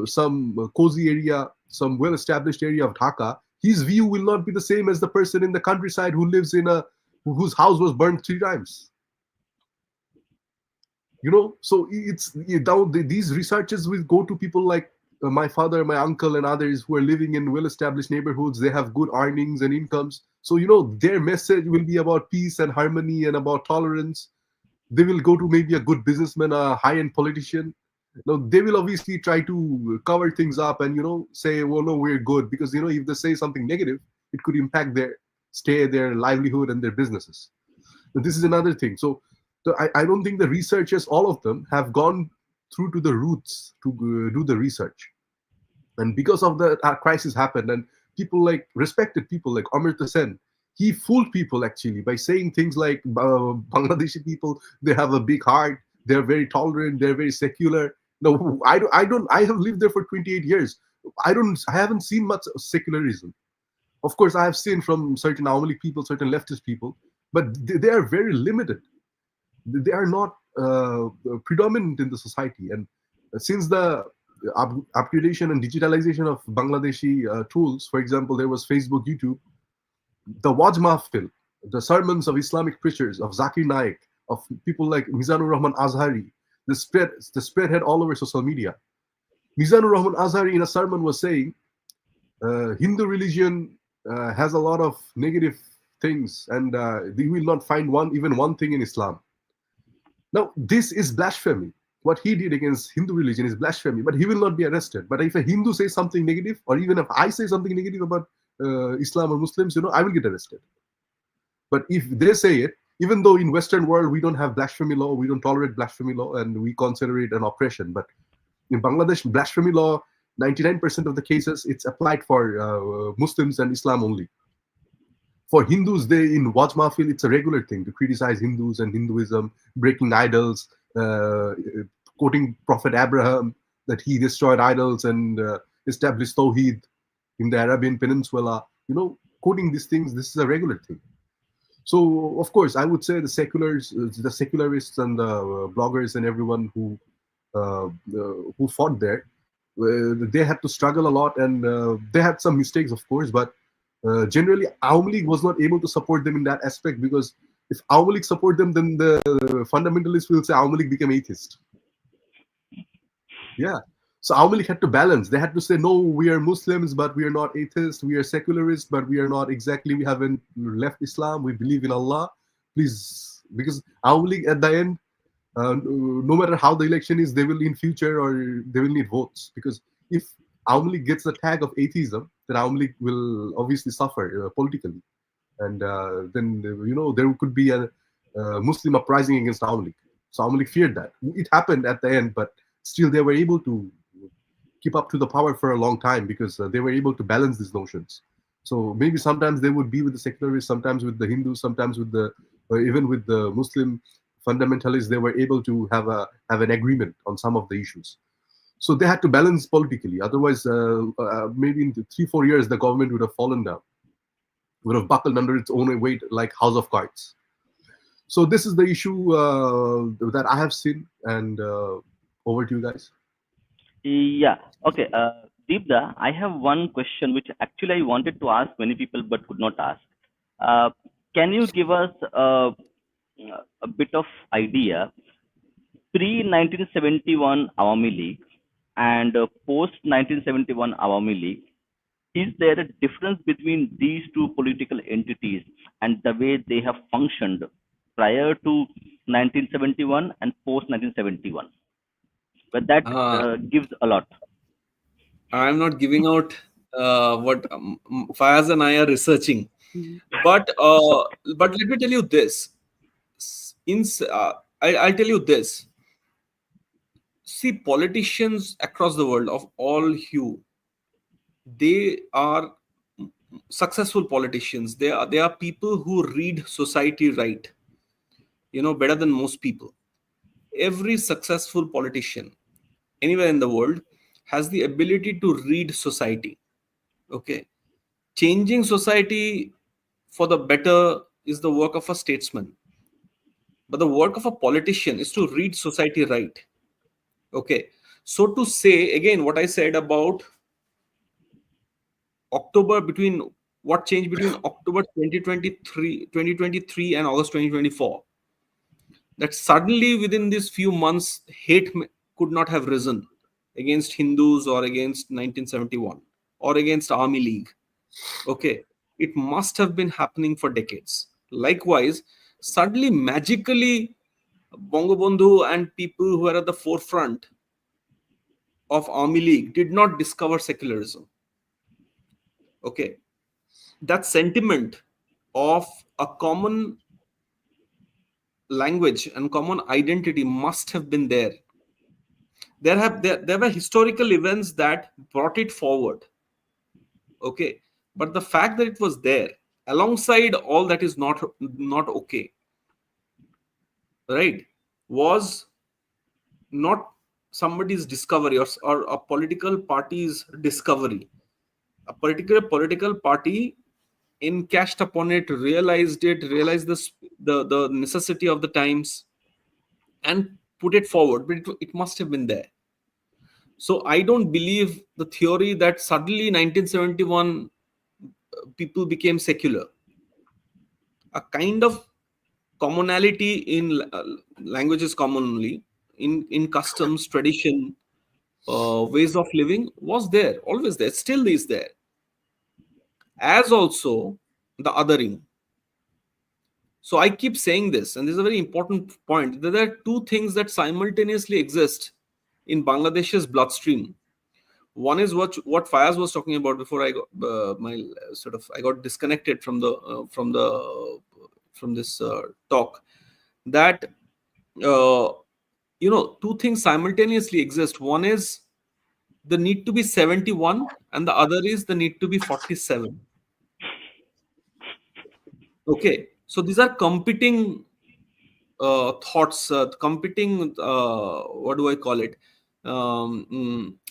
some cozy area, some well-established area of Dhaka, his view will not be the same as the person in the countryside who lives in whose house was burned 3 times. So these researchers will go to people like my father, my uncle, and others who are living in well-established neighborhoods. They have good earnings and incomes, so their message will be about peace and harmony and about tolerance. They will go to maybe a good businessman, a high-end politician. Now, they will obviously try to cover things up and say, well, no, we're good, because if they say something negative, it could impact their stay, their livelihood, and their businesses. And this is another thing. So I don't think the researchers, all of them, have gone through to the roots to do the research. And because of the crisis happened, and respected people like Amartya Sen, he fooled people actually by saying things like Bangladeshi people, they have a big heart, they're very tolerant, they're very secular. No, I have lived there for 28 years. I haven't seen much secularism. Of course, I have seen from certain Awami people, certain leftist people, but they are very limited. They are not predominant in the society. And since the upgradation and digitalization of Bangladeshi tools, for example, there was Facebook, YouTube, the Waj Mahfil, the sermons of Islamic preachers, of Zakir Naik, of people like Mizanur Rahman Azhari, the spread had all over social media. Mizanur Rahman Azhari in a sermon was saying, Hindu religion has a lot of negative things, and you will not find even one thing in Islam. Now, this is blasphemy. What he did against Hindu religion is blasphemy, but he will not be arrested. But if a Hindu says something negative, or even if I say something negative about Islam or Muslims, I will get arrested. But if they say it, even though in Western world we don't have blasphemy law, we don't tolerate blasphemy law, and we consider it an oppression. But in Bangladesh, blasphemy law, 99% of the cases, it's applied for Muslims and Islam only. For Hindus, in Waj Mahfil, it's a regular thing to criticize Hindus and Hinduism, breaking idols, quoting Prophet Abraham, that he destroyed idols and established Tawheed in the Arabian Peninsula. Quoting these things, this is a regular thing. So, of course, I would say the secularists and the bloggers and everyone who fought there, they had to struggle a lot, and they had some mistakes, of course, but generally, Awami League was not able to support them in that aspect, because if Awami League support them, then the fundamentalists will say Awami League became atheist. Yeah. So Awami League had to balance. They had to say, no, we are Muslims, but we are not atheists. We are secularists, but we are not exactly, we haven't left Islam. We believe in Allah. Please, because Awami League at the end, no matter how the election is, they will in future, or they will need votes. Because if Awami League gets the tag of atheism, then Awami League will obviously suffer politically. And then, there could be a Muslim uprising against Awami League. So Awami League feared that. It happened at the end, but still they were able to keep up to the power for a long time, because they were able to balance these notions. So maybe sometimes they would be with the secularists, sometimes with the Hindus, sometimes with even with the Muslim fundamentalists. They were able to have an agreement on some of the issues. So they had to balance politically. Otherwise, maybe in 3-4 years, the government would have fallen down, would have buckled under its own weight like House of Cards. So this is the issue that I have seen, and over to you guys. Yeah. Okay. Deepda, I have one question which actually I wanted to ask many people but could not ask. Can you give us a bit of idea pre 1971 Awami League and post 1971 Awami League? Is there a difference between these two political entities and the way they have functioned prior to 1971 and post 1971? But that gives a lot. I'm not giving out what Faiyaz and I are researching, but let me tell you this. I'll tell you this. See, politicians across the world of all hue, they are successful politicians. They are people who read society right, better than most people. Every successful politician anywhere in the world has the ability to read society. Okay, changing society for the better is the work of a statesman, but the work of a politician is to read society right. Okay, so to say again what I said about October, between what changed between October 2023 and August 2024, that suddenly within these few months hate could not have risen against Hindus or against 1971 or against Army League. Okay, it must have been happening for decades. Likewise, suddenly magically Bangabandhu and people who were at the forefront of Army League did not discover secularism. Okay, that sentiment of a common language and common identity must have been there. There were historical events that brought it forward. Okay, but the fact that it was there, alongside all that is not okay, right, was not somebody's discovery, or a political party's discovery. A particular political party encashed upon it, realized the necessity of the times, and put it forward. But it must have been there. So I don't believe the theory that suddenly 1971 people became secular. A kind of commonality in languages, commonly in customs, tradition, ways of living was there, always there, still is there, as also the othering. So I keep saying this, and this is a very important point, that there are two things that simultaneously exist in Bangladesh's bloodstream. One is what Fayaz was talking about before I got I got disconnected from this talk. That uh, two things simultaneously exist. One is the need to be 71, and the other is the need to be 47. Okay, so these are competing thoughts, competing, what do I call it,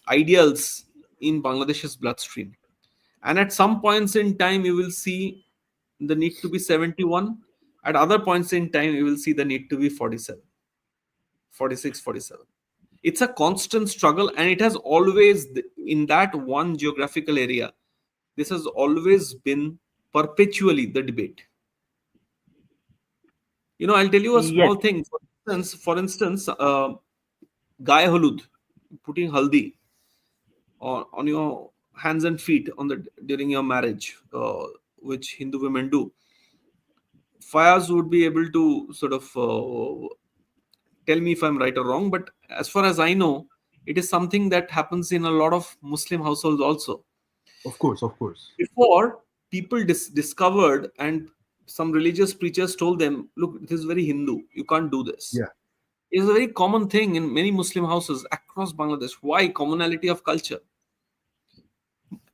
ideals in Bangladesh's bloodstream. And at some points in time, you will see the need to be 71. At other points in time, you will see the need to be 47, 46, 47. It's a constant struggle, and it has always, in that one geographical area, this has always been perpetually the debate. I'll tell you a Yes. small thing. For instance, Gaya Halud, putting haldi on your hands and feet during your marriage, which Hindu women do. Fayaz would be able to sort of tell me if I'm right or wrong, but as far as I know, it is something that happens in a lot of Muslim households also. Of course, of course. Before, people discovered, and some religious preachers told them, look, this is very Hindu, you can't do this. Yeah, It's a very common thing in many Muslim houses across Bangladesh. Why? Commonality of culture.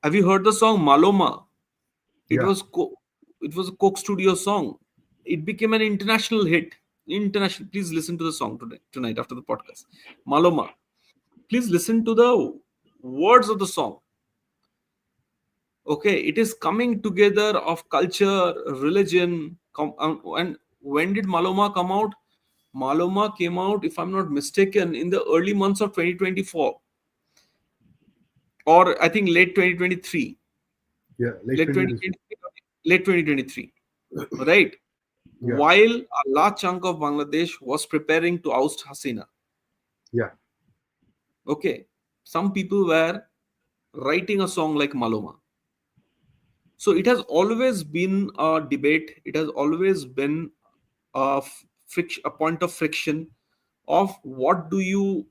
Have you heard the song Maloma? It yeah. was it was a Coke Studio song. It became an international hit. International. Please listen to the song tonight after the podcast. Maloma. Please listen to the words of the song. Okay, it is coming together of culture, religion, and when did Maloma come out? Maloma came out, if I'm not mistaken, in the early months of 2024, or I think late 2023, Yeah, late late 2023. 2023, late 2023, right? Yeah, While a large chunk of Bangladesh was preparing to oust Hasina. yeah. Okay, some people were writing a song like Maloma. So it has always been a debate. It has always been a point of friction of what do you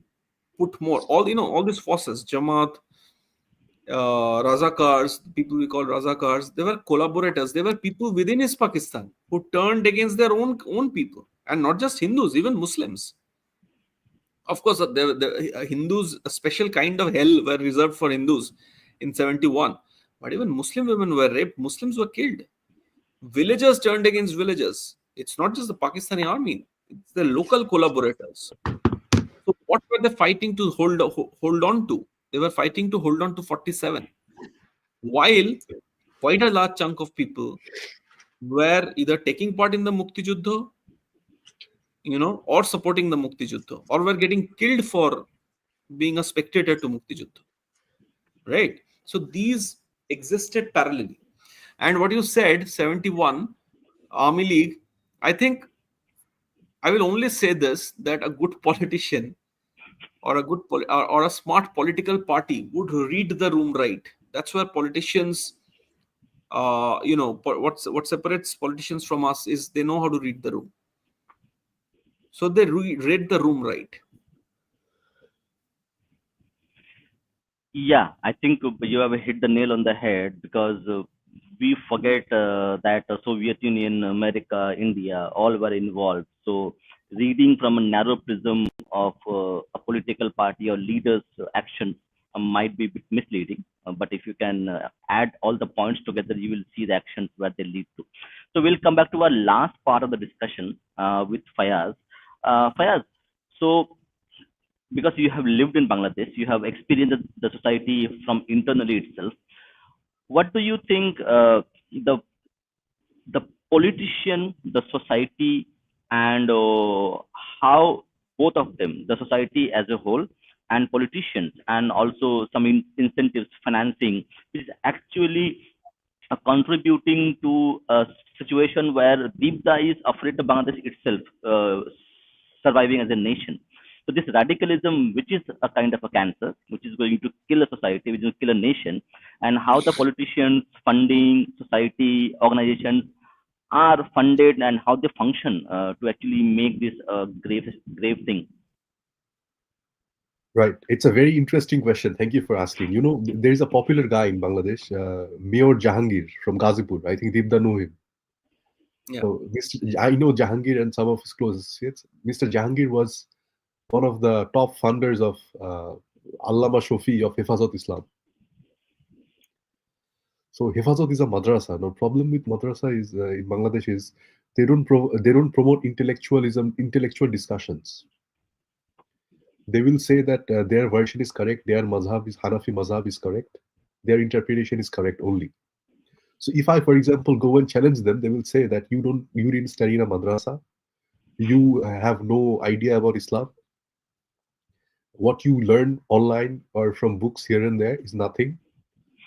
put more. All these forces, Jamaat, Razakars, people we call Razakars, they were collaborators. They were people within East Pakistan who turned against their own people, and not just Hindus, even Muslims. Of course, the Hindus, a special kind of hell were reserved for Hindus in 71. But even Muslim women were raped, Muslims were killed. Villagers turned against villagers. It's not just the Pakistani army, it's the local collaborators. So, what were they fighting to hold on to? They were fighting to hold on to 47. While quite a large chunk of people were either taking part in the Mukti Juddha, or supporting the Mukti Juddha, or were getting killed for being a spectator to Mukti Juddha, right? So these existed parallelly. And what you said, 71 Army League, I think I will only say this, that a good politician or or a smart political party would read the room right. That's where politicians, what separates politicians from us is they know how to read the room. So they read the room right. Yeah, I think you have hit the nail on the head because we forget that Soviet Union, America, India, all were involved. So reading from a narrow prism of a political party or leaders' actions might be a bit misleading. But if you can add all the points together, you will see the actions where they lead to. So we'll come back to our last part of the discussion with Faiyaz. Faiyaz, so because you have lived in Bangladesh, you have experienced the society from internally itself. What do you think the the politician, the society, and how both of them, the society as a whole, and politicians, and also some incentives, financing, is actually contributing to a situation where Deepda is afraid of Bangladesh itself surviving as a nation. So this radicalism, which is a kind of a cancer, which is going to kill a society, which will kill a nation, and how the politicians, funding, society, organizations are funded and how they function to actually make this a grave thing. Right. It's a very interesting question. Thank you for asking. There is a popular guy in Bangladesh, Mayor Jahangir from Ghazipur. I think Devda know him. Yeah. So I know Jahangir and some of his close associates. Mr. Jahangir was one of the top funders of Allama Shofi of Hifazat Islam. So Hifazat is a madrasa. Now, problem with madrasa is in Bangladesh is they don't promote intellectualism, intellectual discussions. They will say that their version is correct, their mazhab is Hanafi mazhab is correct, their interpretation is correct only. So if I, for example, go and challenge them, they will say that you didn't study in a madrasa, you have no idea about Islam. What you learn online or from books here and there is nothing.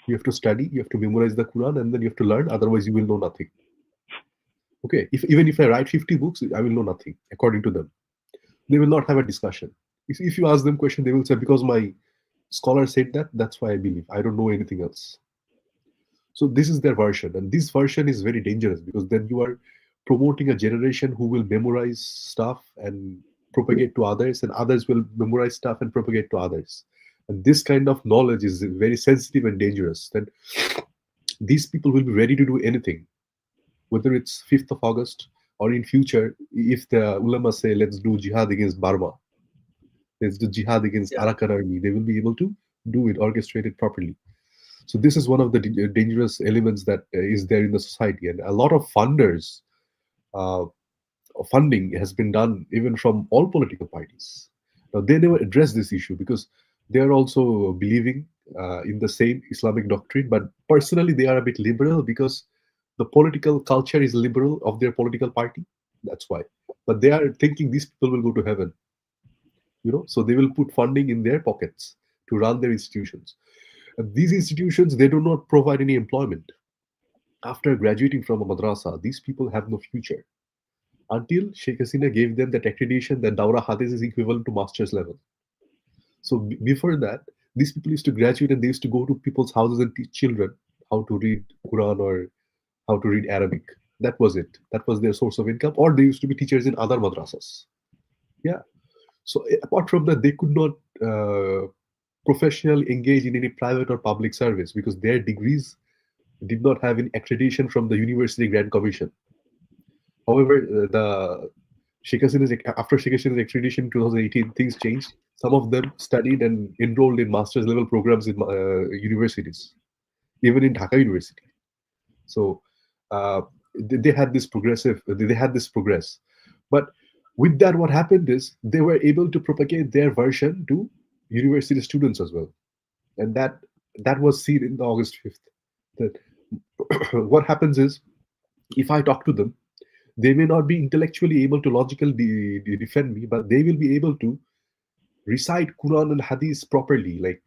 You have to study, you have to memorize the Quran, and then you have to learn. Otherwise, you will know nothing. Okay, even if I write 50 books, I will know nothing according to them. They will not have a discussion. If you ask them question, they will say because my scholar said that, that's why I believe. I don't know anything else. So this is their version, and this version is very dangerous because then you are promoting a generation who will memorize stuff and propagate to others, and others will memorize stuff and propagate to others. And this kind of knowledge is very sensitive and dangerous. Then these people will be ready to do anything, whether it's 5th of August or in future, if the ulama say, let's do jihad against Burma, let's do jihad against Yeah. Arakan army, they will be able to do it, orchestrate it properly. So this is one of the dangerous elements that is there in the society, and a lot of uh, funding has been done even from all political parties. Now they never address this issue because they are also believing in the same Islamic doctrine, but personally they are a bit liberal because the political culture is liberal of their political party. That's why. But they are thinking these people will go to heaven, so they will put funding in their pockets to run their institutions. And these institutions, they do not provide any employment. After graduating from a madrasa, these people have no future until Sheikh Hasina gave them that accreditation that Daura Hadith is equivalent to master's level. So before that, these people used to graduate and they used to go to people's houses and teach children how to read Quran or how to read Arabic. That was it. That was their source of income. Or they used to be teachers in other madrasas. Yeah. So apart from that, they could not professionally engage in any private or public service because their degrees did not have any accreditation from the University Grant Commission. However, the after Sheikh Hasina's accreditation in 2018, things changed. Some of them studied and enrolled in master's level programs in universities, even in Dhaka University. So they had this progress. But with that, what happened is they were able to propagate their version to university students as well, and that was seen in the August 5th. That what happens is, if I talk to them, they may not be intellectually able to logically defend me, but they will be able to recite Quran and Hadith properly, like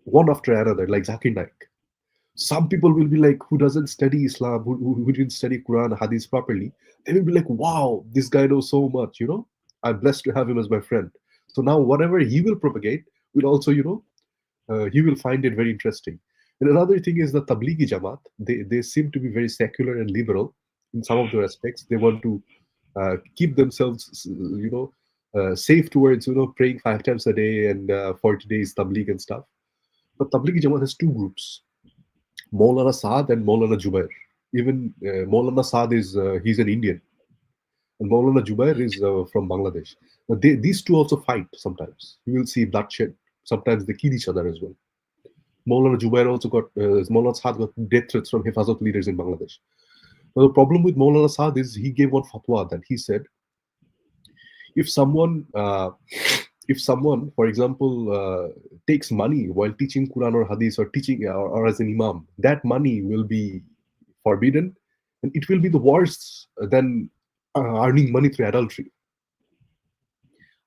one after another, like Zakir Naik. Some people will be like, who doesn't study Islam, who didn't study Quran, Hadith properly. They will be like, wow, this guy knows so much, I'm blessed to have him as my friend. So now whatever he will propagate will also, he will find it very interesting. And another thing is the Tablighi Jamaat. They seem to be very secular and liberal in some of their aspects. They want to keep themselves, safe towards, praying 5 times a day and 40 days Tabligh and stuff. But Tablighi Jamaat has two groups, Maulana Saad and Maulana Jubair. Even Maulana Saad he's an Indian, and Maulana Jubair is from Bangladesh. But these two also fight sometimes. You will see bloodshed. Sometimes they kill each other as well. Maulana Jubair also got, Maulana Saad got death threats from Hifazat leaders in Bangladesh. Now, the problem with Maulana Saad is he gave one fatwa that he said, if someone, for example, takes money while teaching Quran or Hadith or teaching or as an imam, that money will be forbidden, and it will be the worse than earning money through adultery.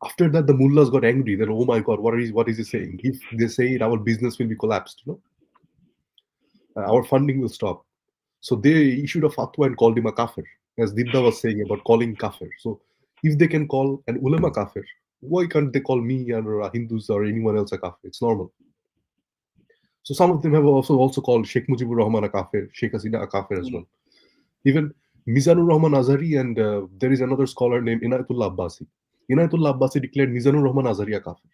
After that, the mullahs got angry. That, oh my God, what is he saying? If they say it, our business will be collapsed. Our funding will stop. So they issued a fatwa and called him a kafir, as Dibda was saying about calling kafir. So if they can call an ulama kafir, why can't they call me or Hindus or anyone else a kafir? It's normal. So some of them have also called Sheikh Mujibur Rahman a kafir, Sheikh Hasina a kafir as well. Even Mizanur Rahman Azhari, and there is another scholar named Inayatullah Abbasi. Inayatullah Abbasi declared Mizanur Rahman Azhari a kafir.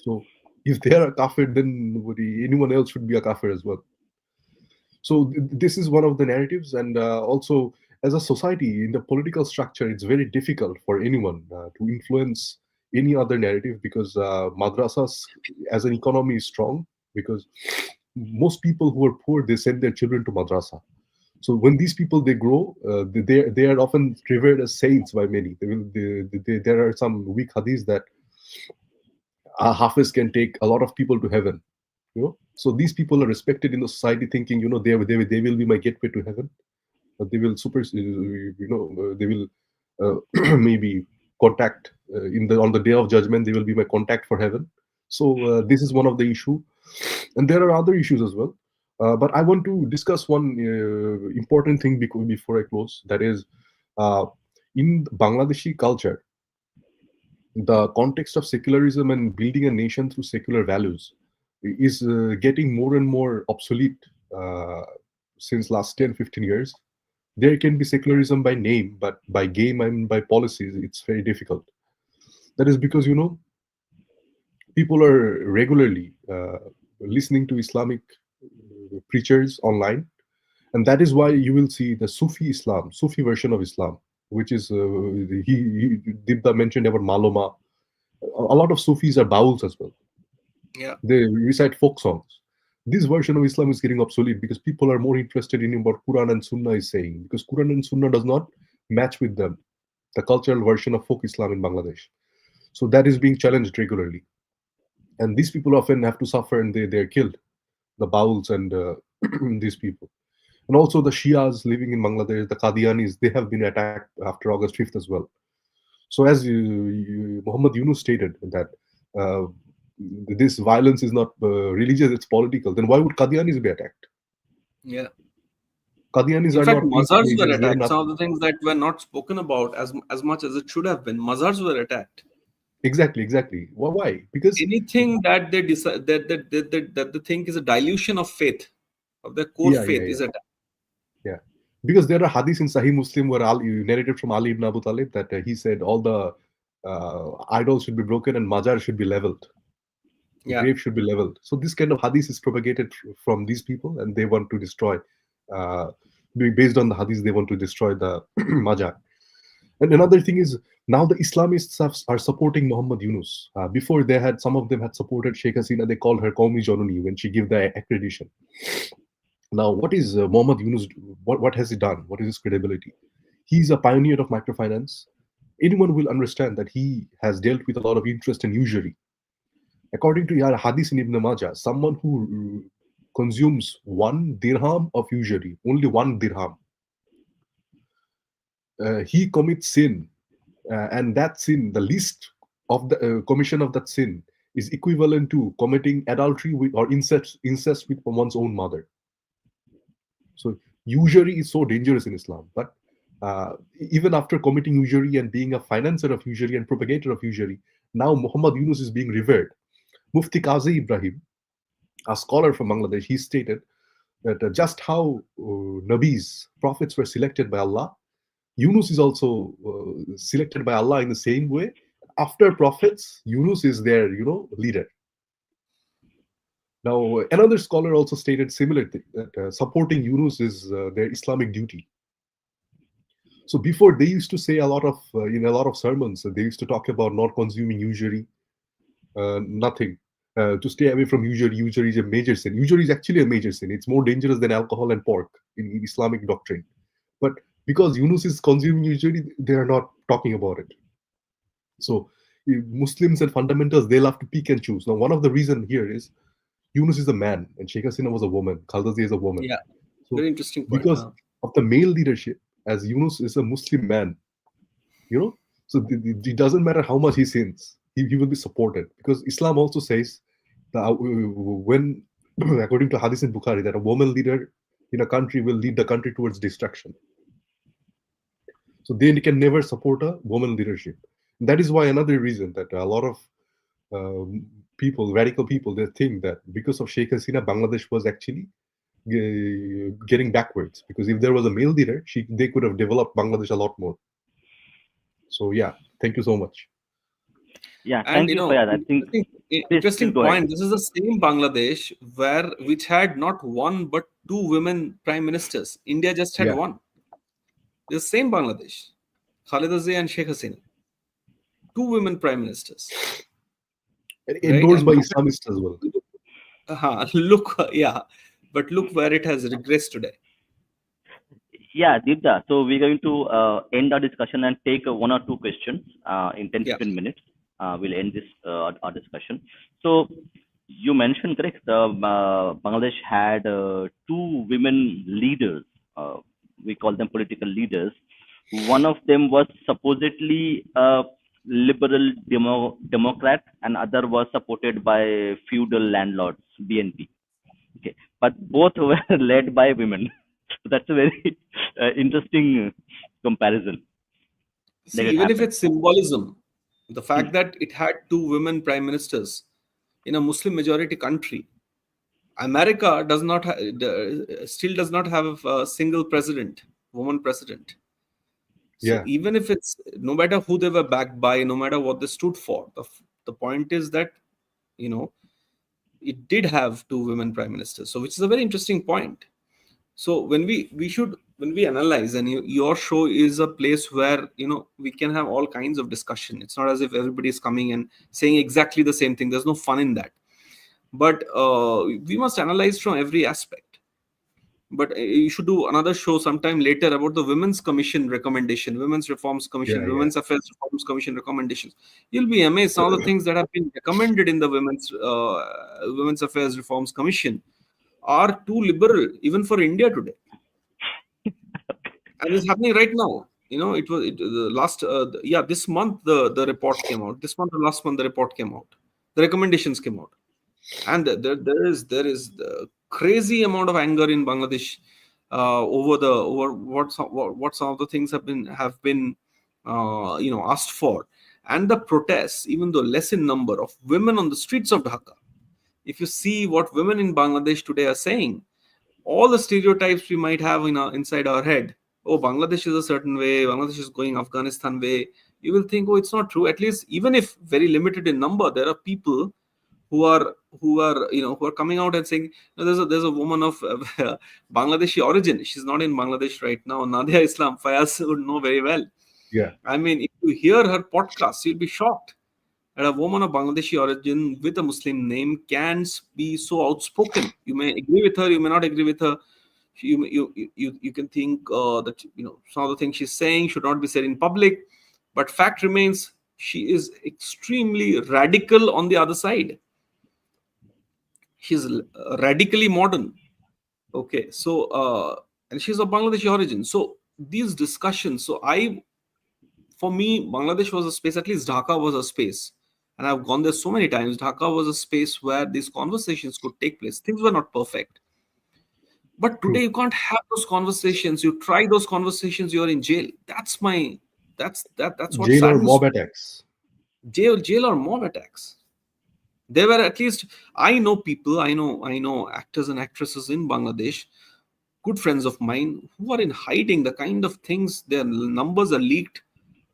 So if they are a kafir, then anyone else should be a kafir as well. So this is one of the narratives, and also as a society in the political structure, it's very difficult for anyone to influence any other narrative, because madrasas as an economy is strong, because most people who are poor, they send their children to madrasa. So when these people they grow, they are often revered as saints by many. There are some weak hadiths that a hafiz can take a lot of people to heaven. So these people are respected in the society, thinking they will be my gateway to heaven. They will they will maybe contact on the day of judgment. They will be my contact for heaven. So this is one of the issue, and there are other issues as well. But I want to discuss one important thing before I close. That is, in Bangladeshi culture, the context of secularism and building a nation through secular values is getting more and more obsolete since last 10-15 years. There can be secularism by name, but by game and by policies, it's very difficult. That is because, people are regularly listening to Islamic preachers online. And that is why you will see the Sufi version of Islam, which is, Dibda mentioned about Maloma. A lot of Sufis are bowls as well. Yeah. They recite folk songs. This version of Islam is getting obsolete because people are more interested in what Quran and Sunnah is saying, because Quran and Sunnah does not match with them, the cultural version of folk Islam in Bangladesh. So that is being challenged regularly. And these people often have to suffer, and they're killed, the Bauls and these people. And also the Shias living in Bangladesh, the Qadianis, they have been attacked after August 5th as well. So as Muhammad Yunus stated that this violence is not religious, it's political, then why would Qadianis be attacked? Yeah. Qadianis In are fact, not mazars were teenagers, they're attacked. not. Some of the things that were not spoken about as much as it should have been. Mazars were attacked. Exactly. Why? Because Anything that they decide that they think is a dilution of faith, of their core yeah, faith, is attacked. yeah. Because there are hadiths in Sahih Muslim where narrated from Ali ibn Abu Talib that he said all the idols should be broken and mazar should be leveled. Yeah. Grave should be leveled. So this kind of hadith is propagated from these people, and they want to destroy. Based on the hadith, they want to destroy the mazar. And another thing is, now the Islamists are supporting Muhammad Yunus. Before some of them had supported Sheikh Hasina. They called her Qaumi Januni when she gave the accreditation. Now, what is Muhammad Yunus? What has he done? What is his credibility? He's a pioneer of microfinance. Anyone will understand that he has dealt with a lot of interest and usury. According to Hadith in Ibn Majah, someone who consumes 1 dirham of usury, only 1 dirham, he commits sin, and that sin, the least of the commission of that sin, is equivalent to committing adultery with or incest with one's own mother. So usury is so dangerous in Islam. But even after committing usury and being a financer of usury and propagator of usury, now Muhammad Yunus is being revered. Mufti Qazi Ibrahim, a scholar from Bangladesh, he stated that just how Nabis, prophets were selected by Allah, Yunus is also selected by Allah in the same way. After prophets, Yunus is their, leader. Now, another scholar also stated similar thing, that supporting Yunus is their Islamic duty. So before, they used to say in a lot of sermons, they used to talk about not consuming usury, nothing. to stay away from usury. Usury is a major sin. Usury is actually a major sin. It's more dangerous than alcohol and pork in Islamic doctrine. But because Yunus is consuming usury, they are not talking about it. So Muslims and fundamentals, they love to pick and choose. Now, one of the reason here is Yunus is a man and Sheikh Hasina was a woman. Khalda Zia is a woman. Yeah, So very interesting point. because of the male leadership, as Yunus is a Muslim man, you know, so it doesn't matter how much he sins, he will be supported, because Islam also says that when according to hadith in Bukhari, that a woman leader in a country will lead the country towards destruction. So they can never support a woman leadership. That is why another reason that a lot of people, radical people, they think that because of Sheikh Hasina, Bangladesh was actually getting backwards, because if there was a male leader, they could have developed Bangladesh a lot more. So yeah, thank you so much. Yeah, And thank you, Faiyaz. I think, please interesting go ahead. point. This is the same Bangladesh which had not one but two women prime ministers. India just had Yeah, one. The same Bangladesh, Khaleda Zia and Sheikh Hasina, two women prime ministers, right? endorsed And by look Islamists as well. look, yeah, but look where it has regressed today. Yeah, Deepta. So we're going to end our discussion and take one or two questions in 10, Yeah, 15 minutes. We'll end this our discussion. So you mentioned, correct, Bangladesh had two women leaders. We call them political leaders. One of them was supposedly a liberal democrat, and other was supported by feudal landlords, BNP. Okay, but both were led by women. So that's a very interesting comparison that see, it even if happened. it's symbolism, the Hmm. fact that it had two women prime ministers in a Muslim majority country, America still does not have a single president, woman president. So Yeah, even if it's no matter who they were backed by, no matter what they stood for, the point is that you know it did have two women prime ministers. So which is a very interesting point. So when we analyze, and your show is a place where we can have all kinds of discussion. It's not as if everybody is coming and saying exactly the same thing. There's no fun in that. But we must analyze from every aspect. But you should do another show sometime later about the Women's Commission recommendation, Women's Reforms Commission, yeah, yeah. Women's Affairs Reforms Commission recommendations. You'll be amazed some of the things that have been recommended in the Women's Affairs Reforms Commission are too liberal even for India today, and it's happening right now. The last this month the report came out. This month or last month the report came out. The recommendations came out, and there is the crazy amount of anger in Bangladesh over what some of the things have been asked for, and the protests, even though less in number, of women on the streets of Dhaka. If you see what women in Bangladesh today are saying, all the stereotypes we might have inside our head, oh, Bangladesh is a certain way, Bangladesh is going Afghanistan way, you will think, oh, it's not true. At least, even if very limited in number, there are people who are coming out and saying, no, there's a woman of Bangladeshi origin. She's not in Bangladesh right now. Nadia Islam, Fayaz would know very well. Yeah, I mean, if you hear her podcast, you'll be shocked that a woman of Bangladeshi origin with a Muslim name can be so outspoken. You may agree with her, you may not agree with her. You can think that some of the things she's saying should not be said in public, but fact remains she is extremely radical on the other side. She's radically modern. Okay, so and she's of Bangladeshi origin. So these discussions. So for me, Bangladesh was a space. At least Dhaka was a space, and I've gone there so many times. Dhaka was a space where these conversations could take place. Things were not perfect, but today true. you can't have those conversations. You try those conversations, you're in jail. That's what Jail or saddens mob me. attacks. Jail or mob attacks. There were, at least I know people, I know actors and actresses in Bangladesh, good friends of mine, who are in hiding. The kind of things, their numbers are leaked.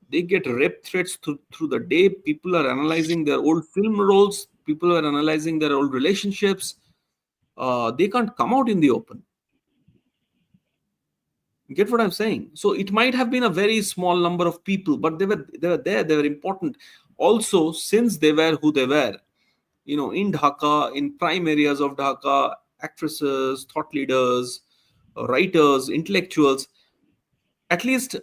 They get rape threats through the day. People are analyzing their old film roles. People are analyzing their old relationships. They can't come out in the open. Get what I'm saying? So it might have been a very small number of people, but they were there. They were important. Also, since they were who they were, in Dhaka, in prime areas of Dhaka, actresses, thought leaders, writers, intellectuals. At least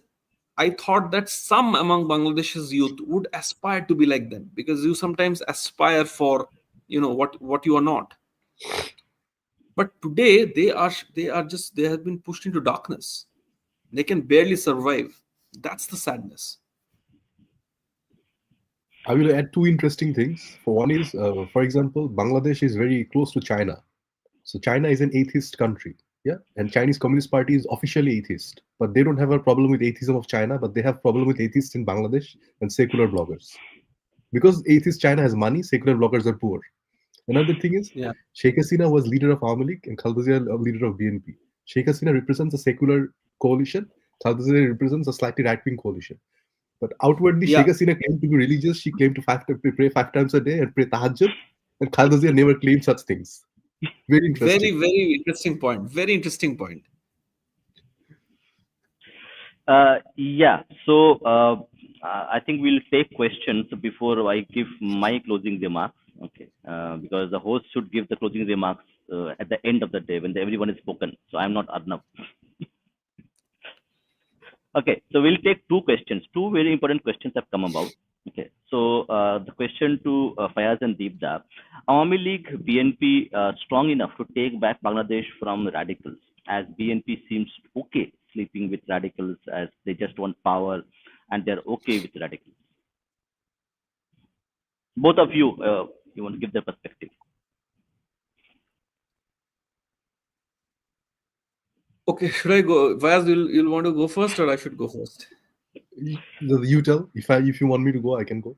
I thought that some among Bangladesh's youth would aspire to be like them, because you sometimes aspire for what you are not. But today they have been pushed into darkness. They can barely survive. That's the sadness. I will add two interesting things. For one is, for example, Bangladesh is very close to China. So China is an atheist country, yeah, and Chinese Communist Party is officially atheist, but they don't have a problem with atheism of China, but they have problem with atheists in Bangladesh and secular bloggers. Because atheist China has money, secular bloggers are poor. Another thing is, Yeah. Sheikh Hasina was leader of Awami League and Khaleda Zia leader of BNP. Sheikh Hasina represents a secular coalition. Khaleda Zia represents a slightly right-wing coalition. But outwardly, Yeah. Sheikh Hasina claimed to be religious. She claimed to pray 5 times a day and pray tahajjud. And Khaleda Zia never claimed such things. Very Very, interesting. very interesting point. Very interesting point. Yeah. So I think we'll take questions before I give my closing remarks. Okay. Because the host should give the closing remarks at the end of the day when everyone is spoken. So I'm not Arnab. Okay. So we'll take two questions. Two very important questions have come about. Okay. So the question to Fayaz and Deepda: Awami League BNP strong enough to take back Bangladesh from the radicals, as BNP seems okay sleeping with radicals as they just want power and they're okay with radicals. Both of you want to give the perspective. Okay, should I go? Vaz, you'll want to go first, or I should go first? You tell. If you want me to go, I can go.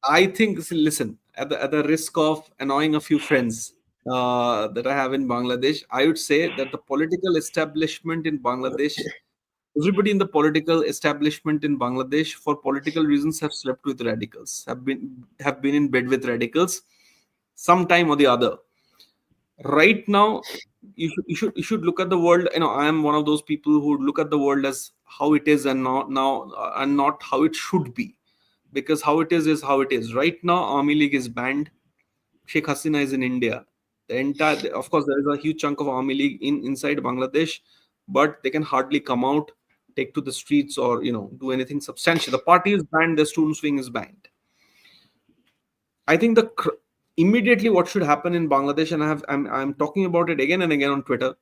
I think, listen, at the risk of annoying a few friends that I have in Bangladesh, I would say that the political establishment in Bangladesh, everybody in the political establishment in Bangladesh, for political reasons, have slept with radicals, have been in bed with radicals, sometime or the other. Right now, you should look at the world. I am one of those people who look at the world as how it is, and not how it should be, because how it is how it is. Right now, Army League is banned. Sheikh Hasina is in India. The entire, of course, there is a huge chunk of Army League inside Bangladesh, but they can hardly come out, take to the streets, or do anything substantial. The party is banned. The students' wing is banned. I think immediately what should happen in Bangladesh, and I'm talking about it again and again on Twitter,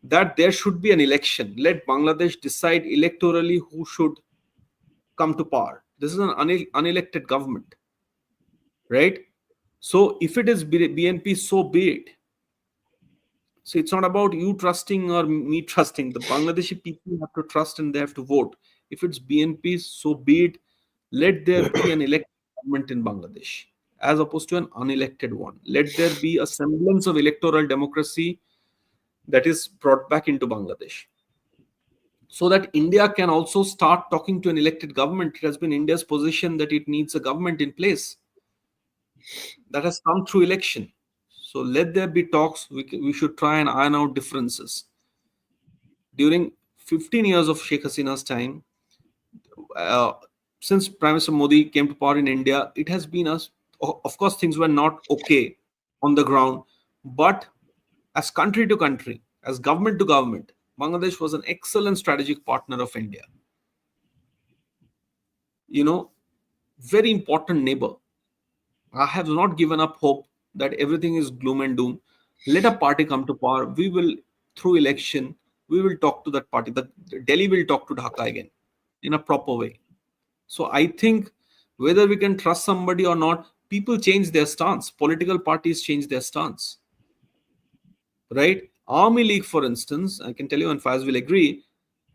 that there should be an election. Let Bangladesh decide electorally who should come to power. This is an unelected government, right? So if it is BNP, so be it. So it's not about you trusting or me trusting. The Bangladeshi people have to trust and they have to vote. If it's BNP, so be it. Let there be an elected government in Bangladesh as opposed to an unelected one. Let there be a semblance of electoral democracy that is brought back into Bangladesh, so that India can also start talking to an elected government. It has been India's position that it needs a government in place that has come through election. So let there be talks. We should try and iron out differences. During 15 years of Sheikh Hasina's time, uh, since Prime Minister Modi came to power in India, it has been us. Of course, things were not okay on the ground, but as country to country, as government to government, Bangladesh was an excellent strategic partner of India. Very important neighbor. I have not given up hope that everything is gloom and doom. Let a party come to power. We will, through election, we will talk to that party. The Delhi will talk to Dhaka again in a proper way. So I think whether we can trust somebody or not, people change their stance. Political parties change their stance, right? Army League, for instance, I can tell you, and Faiz will agree,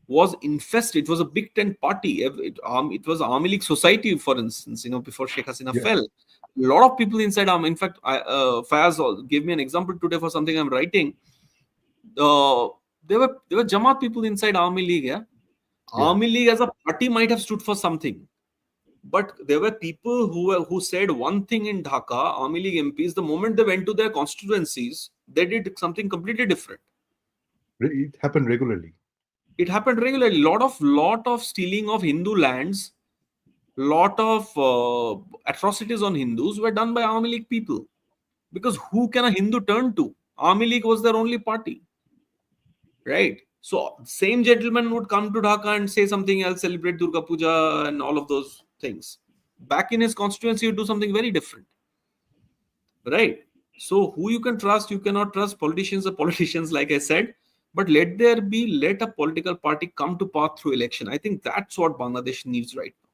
was infested. It was a Big Ten party. It was Army League Society, for instance, before Sheikh Hasina Yeah. fell. A lot of people inside Army. In fact, Fayaz gave me an example today for something I'm writing. There were Jamaat people inside Army League. Yeah, Yeah. Army League as a party might have stood for something, but there were people who said one thing in Dhaka. Army League MPs, the moment they went to their constituencies, they did something completely different. It happened regularly. It happened regularly. Lot of stealing of Hindu lands, lot of atrocities on Hindus were done by Army League people. Because who can a Hindu turn to? Army League was their only party, right? So same gentleman would come to Dhaka and say something else, celebrate Durga Puja and all of those things. Back in his constituency, he'd do something very different, right? So who you can trust, you cannot trust. Politicians are politicians, like I said. But let a political party come to power through election. I think that's what Bangladesh needs right now.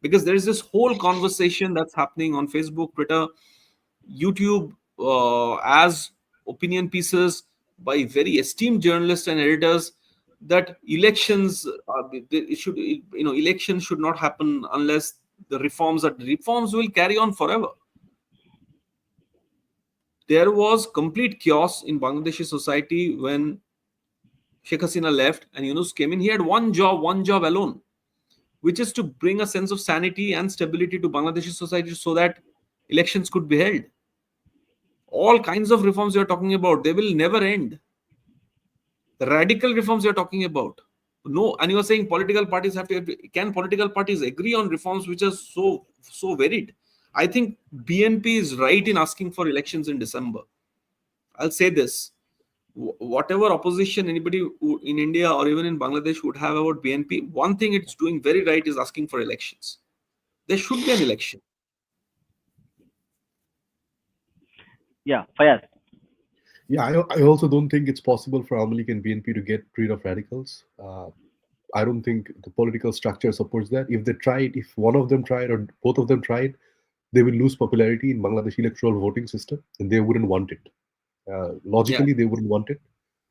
Because there is this whole conversation that's happening on Facebook, Twitter, YouTube, as opinion pieces by very esteemed journalists and editors, that elections it should, elections should not happen unless the reforms will carry on forever. There was complete chaos in Bangladeshi society when Sheikh Hasina left and Yunus came in. He had one job alone, which is to bring a sense of sanity and stability to Bangladeshi society so that elections could be held. All kinds of reforms you're talking about, they will never end. The radical reforms you're talking about. No, and you are saying political parties have to. Can political parties agree on reforms which are so varied? I think BNP is right in asking for elections in December. I'll say this: whatever opposition anybody in India or even in Bangladesh would have about BNP, one thing it's doing very right is asking for elections. There should be an election. Yeah, Fayaz. Yeah, I also don't think it's possible for Awami League and BNP to get rid of radicals. I don't think the political structure supports that. If they tried, if one of them tried or both of them tried, they will lose popularity in Bangladesh electoral voting system, and they wouldn't want it. Yeah. Logically, they wouldn't want it.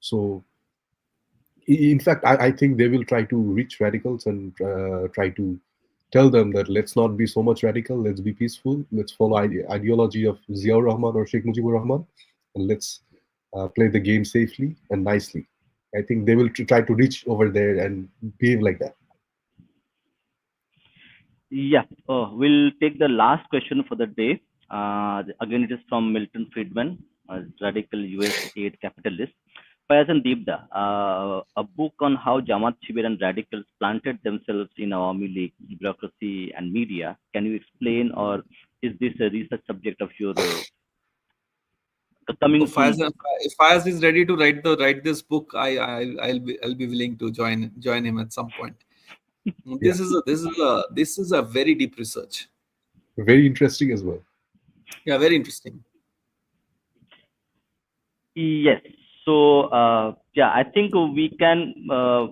So, in fact, I think they will try to reach radicals and try to tell them that let's not be so much radical, let's be peaceful, let's follow ideology of Ziaur Rahman or Sheikh Mujibur Rahman, and let's play the game safely and nicely. I think they will try to reach over there and behave like that. Yeah, we'll take the last question for the day. Again, it is from Milton Friedman, radical US aid capitalist. Fayaz and Deepda, a book on how Jamaat Shibir and radicals planted themselves in Awami League, bureaucracy, and media. Can you explain, or is this a research subject of your So coming Faiz, soon? if Faiz is ready to write this book, I'll be willing to join him at some point. Yeah, This is a very deep research. very interesting as well. Yeah, very interesting. Yes. So, yeah, I think we can, I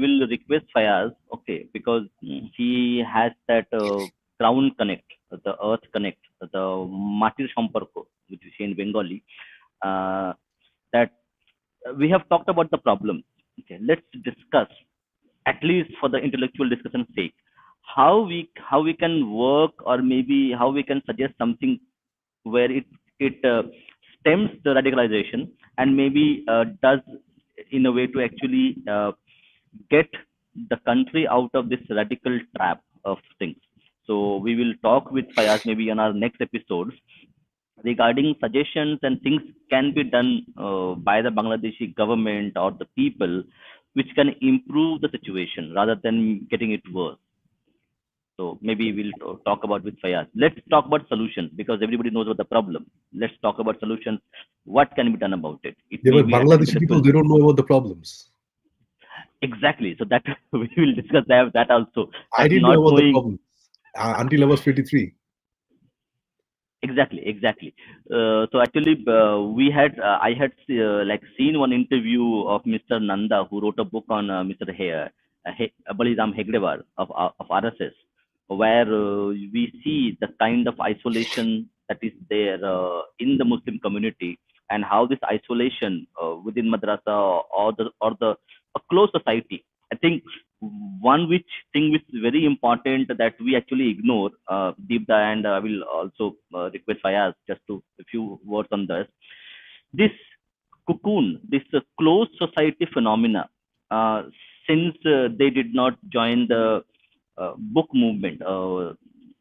will request Fayaz, okay, because he has that ground connect, the earth connect, the Matir Samparko, which we say in Bengali, uh, that we have talked about the problem. Okay, let's discuss, at least for the intellectual discussion sake, how we can work, or maybe how we can suggest something where it stems the radicalization, and maybe does in a way to actually get the country out of this radical trap of things. So we will talk with Fayaz maybe on our next episodes regarding suggestions and things can be done by the Bangladeshi government or the people, which can improve the situation rather than getting it worse. So maybe we'll talk about with Fayaz. Let's talk about solutions because everybody knows about the problem. Let's talk about solutions. What can be done about it? It They may were be at an Bangladeshi people, intellectual. they don't know about the problems. Exactly. So that we will discuss that also. I That didn't not know about the knowing. problems until I was 23. Exactly. So actually, I had like seen one interview of Mr. Nanda, who wrote a book on Mr. Baliram Hegdewar of RSS, where we see the kind of isolation that is there in the Muslim community, and how this isolation within madrasa or the a close society. I think one which thing which is very important that we actually ignore, Deepda, and I will also request Fayaz just to a few words on this. This cocoon, this closed society phenomena, uh, since they did not join the book movement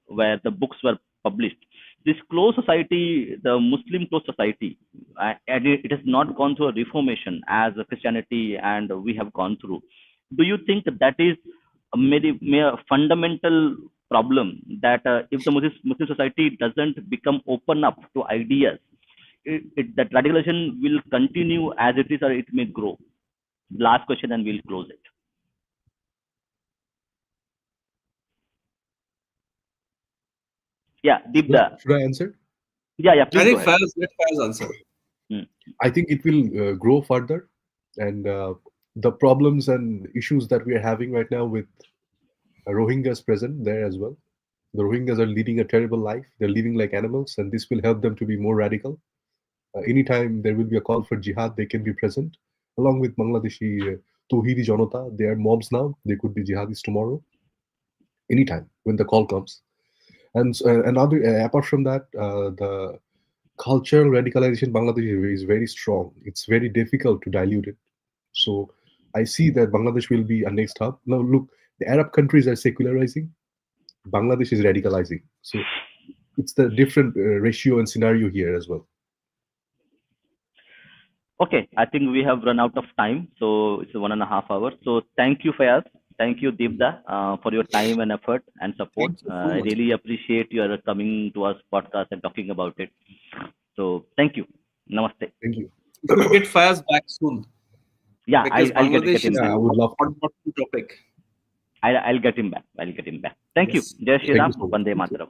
where the books were published. This closed society, the Muslim closed society, and it has not gone through a reformation as Christianity and we have gone through. Do you think that is a fundamental problem that if the Muslim society doesn't become open up to ideas, that radicalization will continue as it is or it may grow. Last question and we'll close it. Yeah, Deepda. Should I answer? Yeah, I please go think ahead. let Faiz answer. I think it will grow further, and the problems and issues that we are having right now with Rohingyas present there as well. The Rohingyas are leading a terrible life. They're living like animals, and this will help them to be more radical. Anytime there will be a call for jihad, they can be present, along with Bangladeshi Tawhidi Janata. They are mobs now. They could be jihadis tomorrow, anytime when the call comes. And another, apart from that, the cultural radicalization in Bangladesh is very strong. It's very difficult to dilute it. So I see that Bangladesh will be a next hub. Now look, the Arab countries are secularizing. Bangladesh is radicalizing. So it's the different ratio and scenario here as well. Okay, I think we have run out of time, so it's 1.5 hours. So thank you, Fayaz. Thank you, Deepda, for your time and effort and support. Thank you so I much. really appreciate your coming to our podcast and talking about it. So thank you. Namaste. Thank you. We should get Faiz back soon Yeah, because I'll get Bangladesh him is back. Yeah, I would love to. hot button topic. I'll get him back. I'll get him back. Thank you. Yes. Jai Shri Thank Ram. you so much. Vande Mataram.